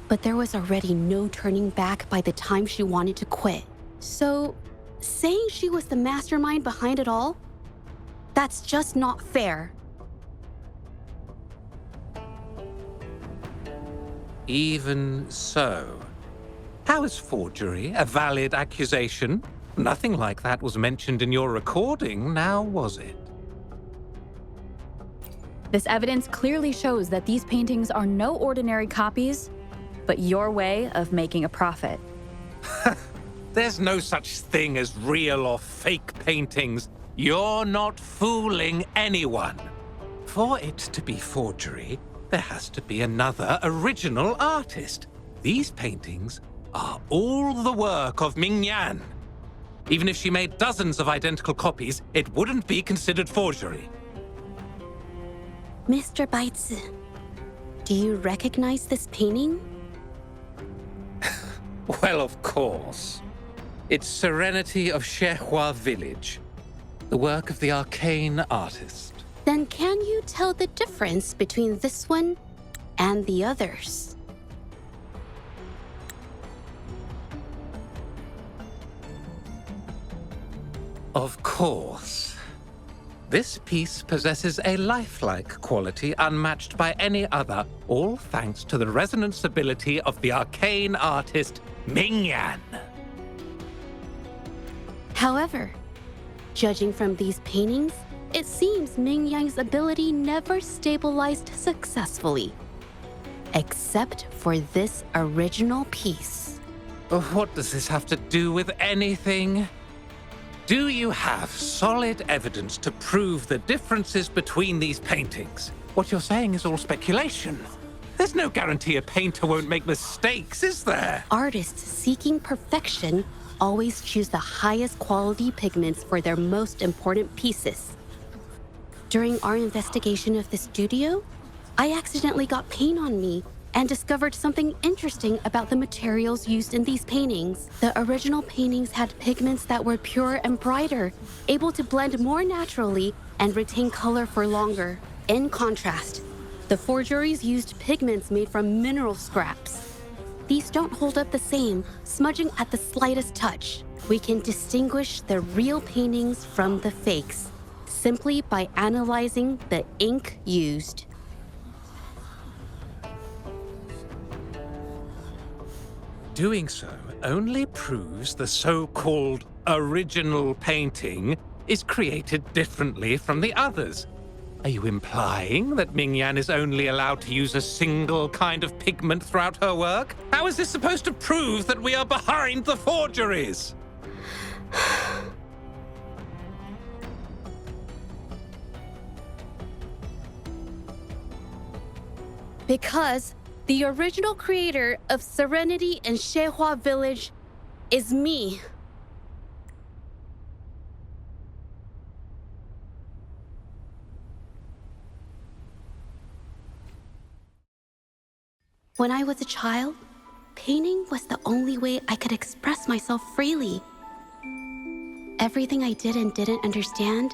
But there was already no turning back by the time she wanted to quit. So, saying she was the mastermind behind it all, that's just not fair. Even so, how is forgery a valid accusation? Nothing like that was mentioned in your recording, now was it? This evidence clearly shows that these paintings are no ordinary copies, but your way of making a profit. There's no such thing as real or fake paintings. You're not fooling anyone. For it to be forgery, there has to be another original artist. These paintings are all the work of Ming-Yan. Even if she made dozens of identical copies, it wouldn't be considered forgery. Mr. Baici, do you recognize this painting? Well, of course. It's Serenity of Zhezhi Village, the work of the arcane artist. Then can you tell the difference between this one and the others? Of course. This piece possesses a lifelike quality unmatched by any other, all thanks to the resonance ability of the arcane artist Ming-Yan. However, judging from these paintings, it seems Ming-Yan's ability never stabilized successfully. Except for this original piece. What does this have to do with anything? Do you have solid evidence to prove the differences between these paintings? What you're saying is all speculation. There's no guarantee a painter won't make mistakes, is there? Artists seeking perfection always choose the highest quality pigments for their most important pieces. During our investigation of the studio, I accidentally got paint on me and discovered something interesting about the materials used in these paintings. The original paintings had pigments that were pure and brighter, able to blend more naturally and retain color for longer. In contrast, the forgeries used pigments made from mineral scraps. These don't hold up the same, smudging at the slightest touch. We can distinguish the real paintings from the fakes simply by analyzing the ink used. Doing so only proves the so-called original painting is created differently from the others. Are you implying that Ming-Yan is only allowed to use a single kind of pigment throughout her work? How is this supposed to prove that we are behind the forgeries? Because the original creator of Serenity and Zhezhi Village is me. When I was a child, painting was the only way I could express myself freely. Everything I did and didn't understand,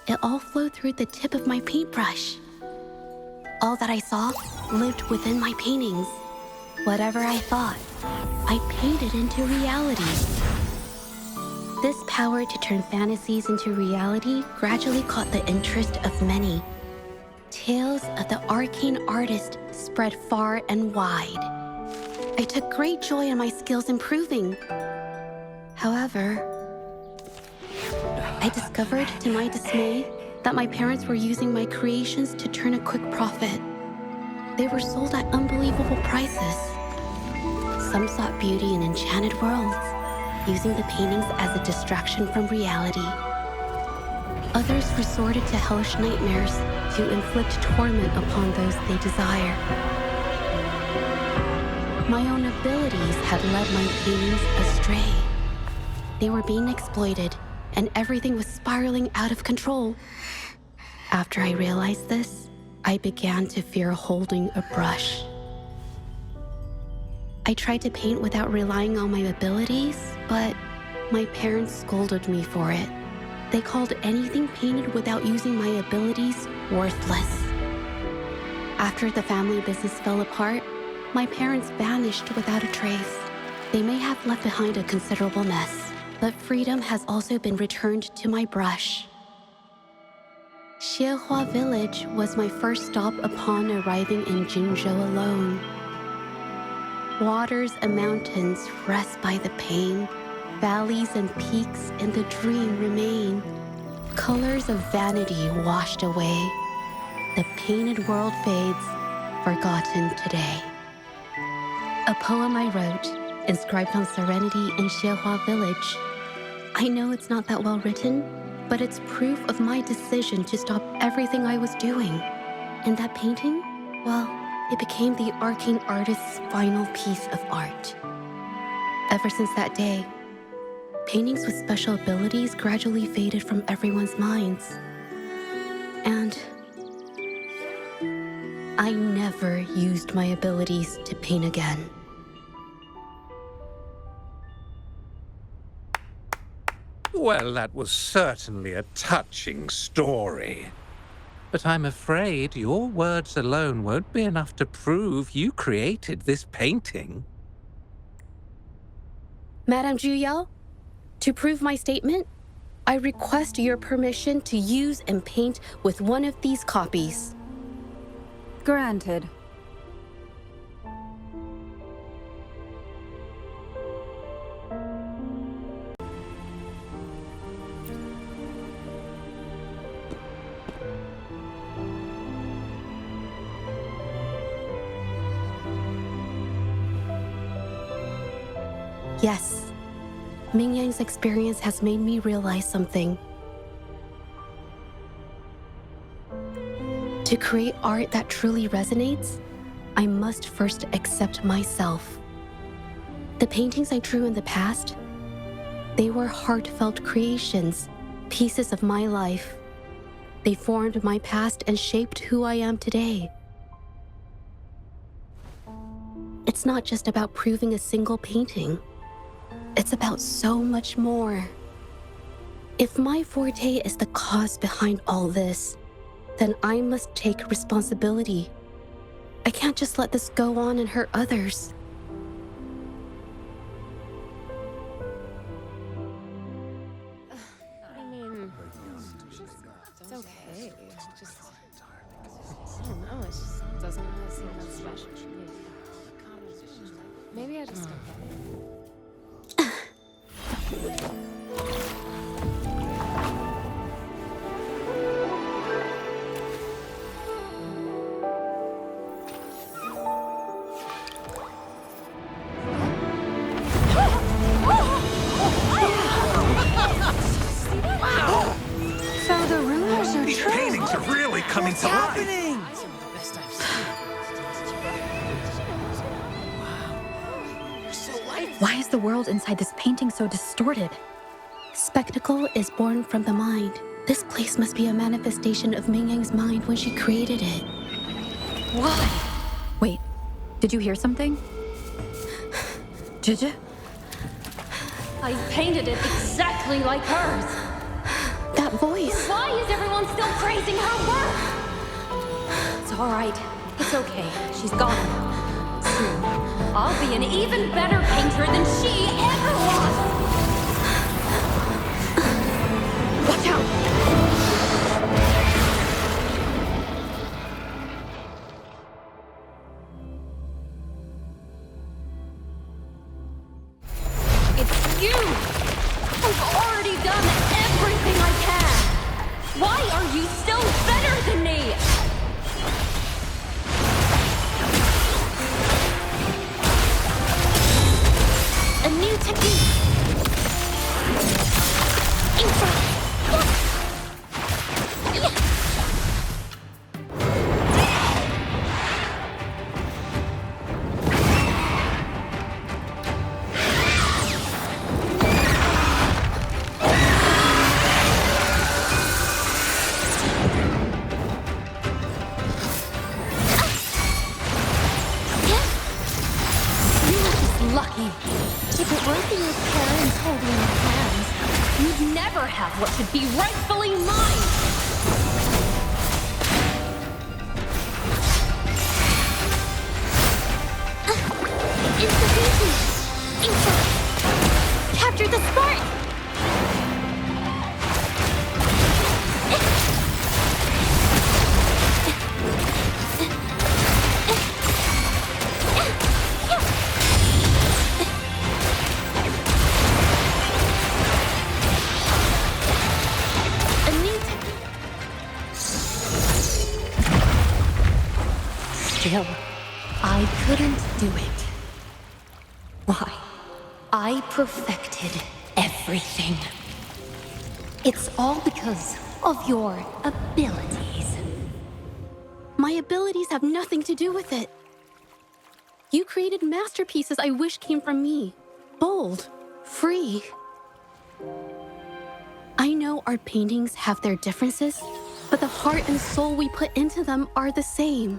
it all flowed through the tip of my paintbrush. All that I saw lived within my paintings. Whatever I thought, I painted into reality. This power to turn fantasies into reality gradually caught the interest of many. Tales of the arcane artist spread far and wide. I took great joy in my skills improving. However, I discovered to my dismay that my parents were using my creations to turn a quick profit. They were sold at unbelievable prices. Some sought beauty in enchanted worlds, using the paintings as a distraction from reality. Others resorted to hellish nightmares to inflict torment upon those they desire. My own abilities had led my paintings astray. They were being exploited, and everything was spiraling out of control. After I realized this, I began to fear holding a brush. I tried to paint without relying on my abilities, but my parents scolded me for it. They called anything painted without using my abilities worthless. After the family business fell apart, my parents vanished without a trace. They may have left behind a considerable mess, but freedom has also been returned to my brush. Zhezhi Village was my first stop upon arriving in Jinzhou alone. Waters and mountains rest by the pain. Valleys and peaks in the dream remain. Colors of vanity washed away. The painted world fades, forgotten today. A poem I wrote, inscribed on Serenity in Zhezhi Village. I know it's not that well written, but it's proof of my decision to stop everything I was doing. And that painting, well, it became the arcane artist's final piece of art. Ever since that day, paintings with special abilities gradually faded from everyone's minds. And I never used my abilities to paint again. Well, that was certainly a touching story. But I'm afraid your words alone won't be enough to prove you created this painting. Madame Juyao, to prove my statement, I request your permission to use and paint with one of these copies. Granted. Yes, Mingyang's experience has made me realize something. To create art that truly resonates, I must first accept myself. The paintings I drew in the past, they were heartfelt creations, pieces of my life. They formed my past and shaped who I am today. It's not just about proving a single painting. It's about so much more. If my forte is the cause behind all this, then I must take responsibility. I can't just let this go on and hurt others. I mean, it's okay. It's just, I don't know, it just doesn't really seem that special to me. Maybe I just don't get it. So the rumors are These true. paintings are really coming to life. Why is the world inside this painting so distorted? Spectacle is born from the mind. This place must be a manifestation of Mingyang's mind when she created it. Why? Wait, did you hear something? Zhezhi? I painted it exactly like hers. That voice. Why is everyone still praising her work? It's all right. It's okay. She's gone. Soon, I'll be an even better painter than she ever was. Watch out! It's you! I've already done everything I can! Why are you still better than me? A new technique! Lucky. If it weren't for your parents holding your hands, you'd never have what should be rightfully mine! Capture the spark! Still, I couldn't do it. Why? I perfected everything. It's all because of your abilities. My abilities have nothing to do with it. You created masterpieces I wish came from me. Bold, free. I know our paintings have their differences, but the heart and soul we put into them are the same.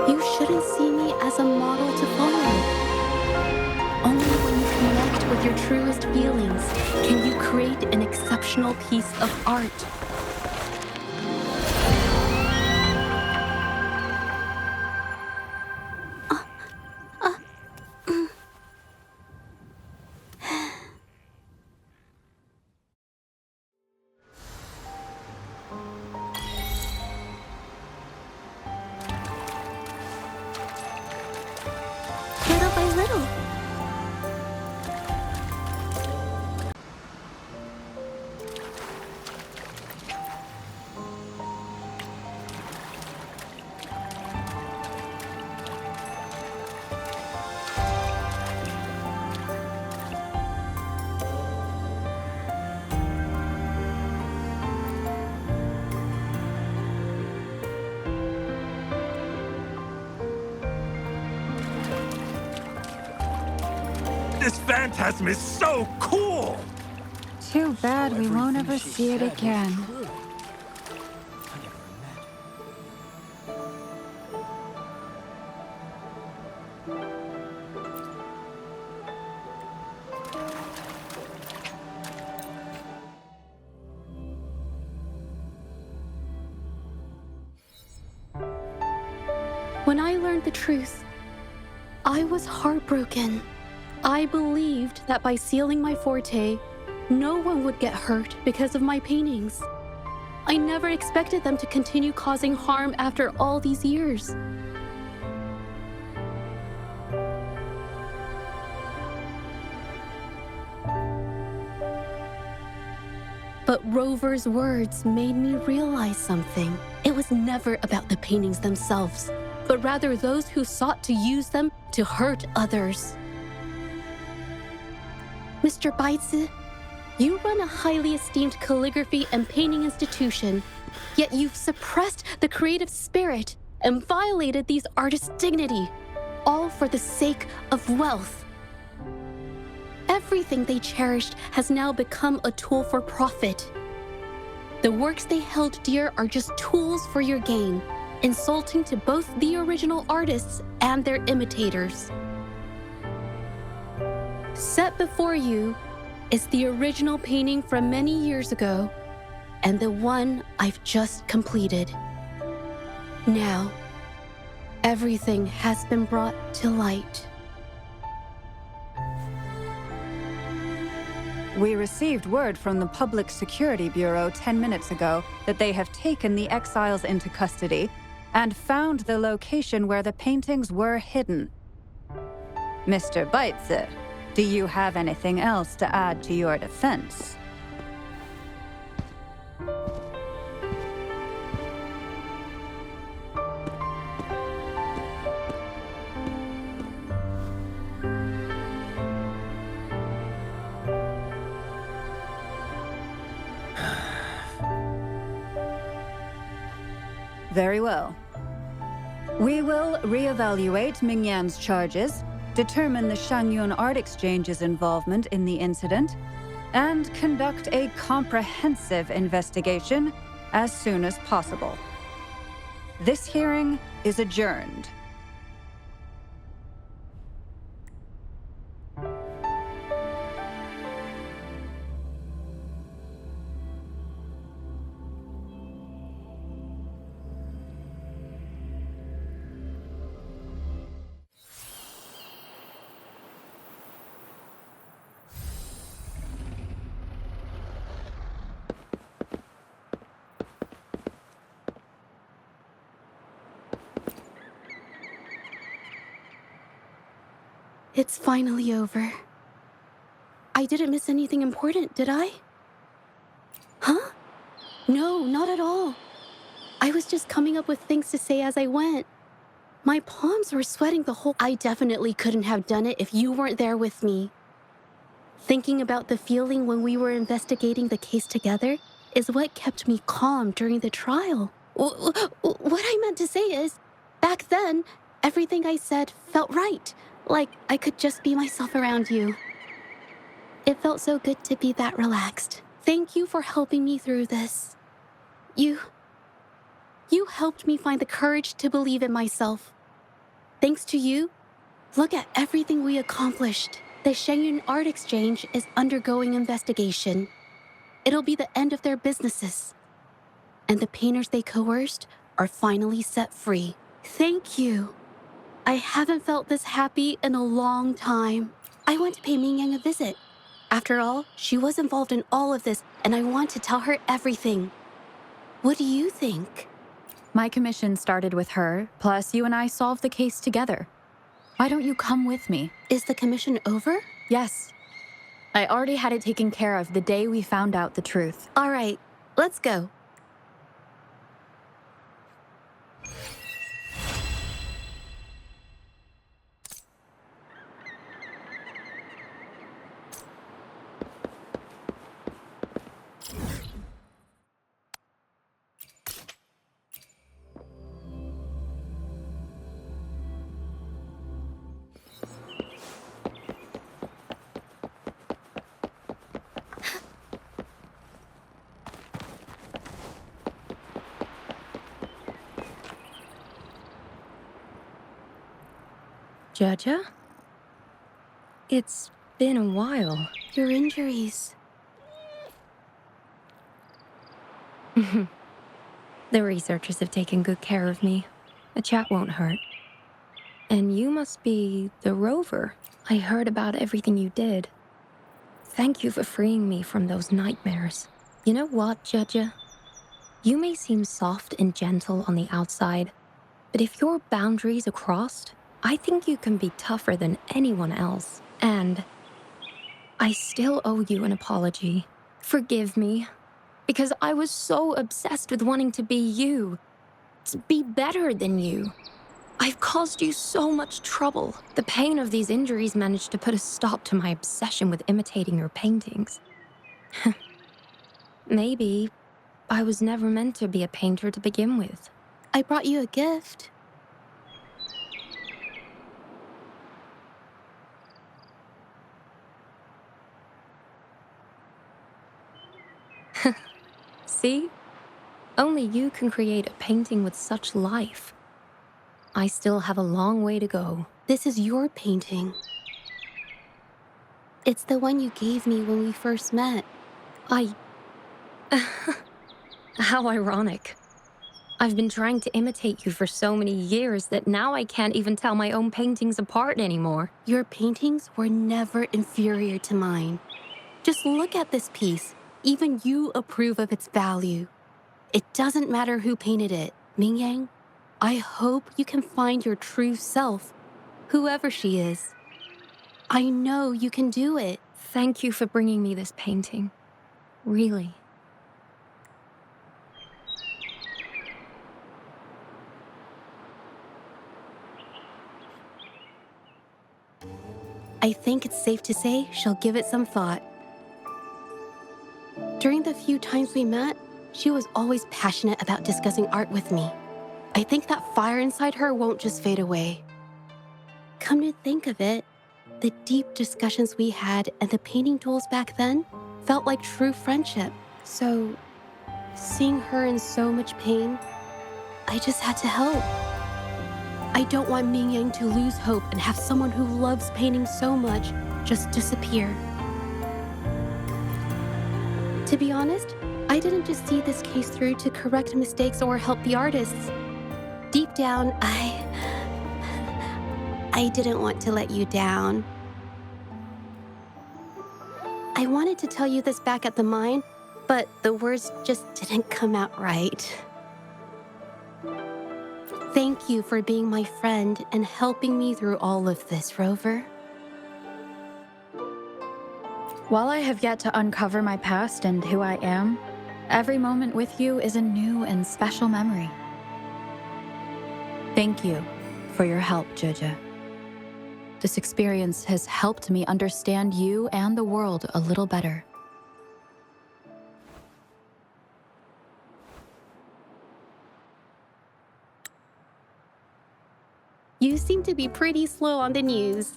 You shouldn't see me as a model to follow. Only when you connect with your truest feelings can you create an exceptional piece of art. Little by little. This phantasm is so cool! Too bad we won't ever see it again. When I learned the truth, I was heartbroken. I believed that by sealing my forte, no one would get hurt because of my paintings. I never expected them to continue causing harm after all these years. But Rover's words made me realize something. It was never about the paintings themselves, but rather those who sought to use them to hurt others. Mr. Baici, you run a highly esteemed calligraphy and painting institution, yet you've suppressed the creative spirit and violated these artists' dignity, all for the sake of wealth. Everything they cherished has now become a tool for profit. The works they held dear are just tools for your gain, insulting to both the original artists and their imitators. Set before you is the original painting from many years ago and the one I've just completed. Now, everything has been brought to light. We received word from the Public Security Bureau 10 minutes ago that they have taken the exiles into custody and found the location where the paintings were hidden. Mr. Baici, do you have anything else to add to your defense? Very well. We will reevaluate Mingyan's charges, determine the Shangyun Art Exchange's involvement in the incident, and conduct a comprehensive investigation as soon as possible. This hearing is adjourned. It's finally over. I didn't miss anything important, did I? Huh? No, not at all. I was just coming up with things to say as I went. My palms were sweating the whole... I definitely couldn't have done it if you weren't there with me. Thinking about the feeling when we were investigating the case together is what kept me calm during the trial. What I meant to say is, back then, everything I said felt right. Like I could just be myself around you. It felt so good to be that relaxed. Thank you for helping me through this. You helped me find the courage to believe in myself. Thanks to you, look at everything we accomplished. The Shenyun Art Exchange is undergoing investigation. It'll be the end of their businesses. And the painters they coerced are finally set free. Thank you. I haven't felt this happy in a long time. I want to pay Mingyang a visit. After all, she was involved in all of this, and I want to tell her everything. What do you think? My commission started with her, plus you and I solved the case together. Why don't you come with me? Is the commission over? Yes. I already had it taken care of the day we found out the truth. All right, let's go. Zhezhi? It's been a while. Your injuries. The researchers have taken good care of me. A chat won't hurt. And you must be the rover. I heard about everything you did. Thank you for freeing me from those nightmares. You know what, Zhezhi? You may seem soft and gentle on the outside, but if your boundaries are crossed, I think you can be tougher than anyone else. And I still owe you an apology. Forgive me, because I was so obsessed with wanting to be you, to be better than you. I've caused you so much trouble. The pain of these injuries managed to put a stop to my obsession with imitating your paintings. Maybe I was never meant to be a painter to begin with. I brought you a gift. See? Only you can create a painting with such life. I still have a long way to go. This is your painting. It's the one you gave me when we first met. How ironic. I've been trying to imitate you for so many years that now I can't even tell my own paintings apart anymore. Your paintings were never inferior to mine. Just look at this piece. Even you approve of its value. It doesn't matter who painted it. Mingyang, I hope you can find your true self, whoever she is. I know you can do it. Thank you for bringing me this painting. Really. I think it's safe to say she'll give it some thought. During the few times we met, she was always passionate about discussing art with me. I think that fire inside her won't just fade away. Come to think of it, the deep discussions we had and the painting duels back then felt like true friendship. So, seeing her in so much pain, I just had to help. I don't want Mingyang to lose hope and have someone who loves painting so much just disappear. To be honest, I didn't just see this case through to correct mistakes or help the artists. Deep down, I didn't want to let you down. I wanted to tell you this back at the mine, but the words just didn't come out right. Thank you for being my friend and helping me through all of this, Rover. While I have yet to uncover my past and who I am, every moment with you is a new and special memory. Thank you for your help, Zhezhi. This experience has helped me understand you and the world a little better. You seem to be pretty slow on the news.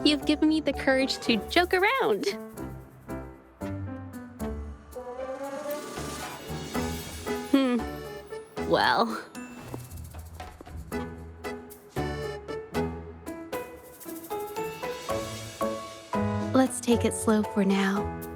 You've given me the courage to joke around. Well. Let's take it slow for now.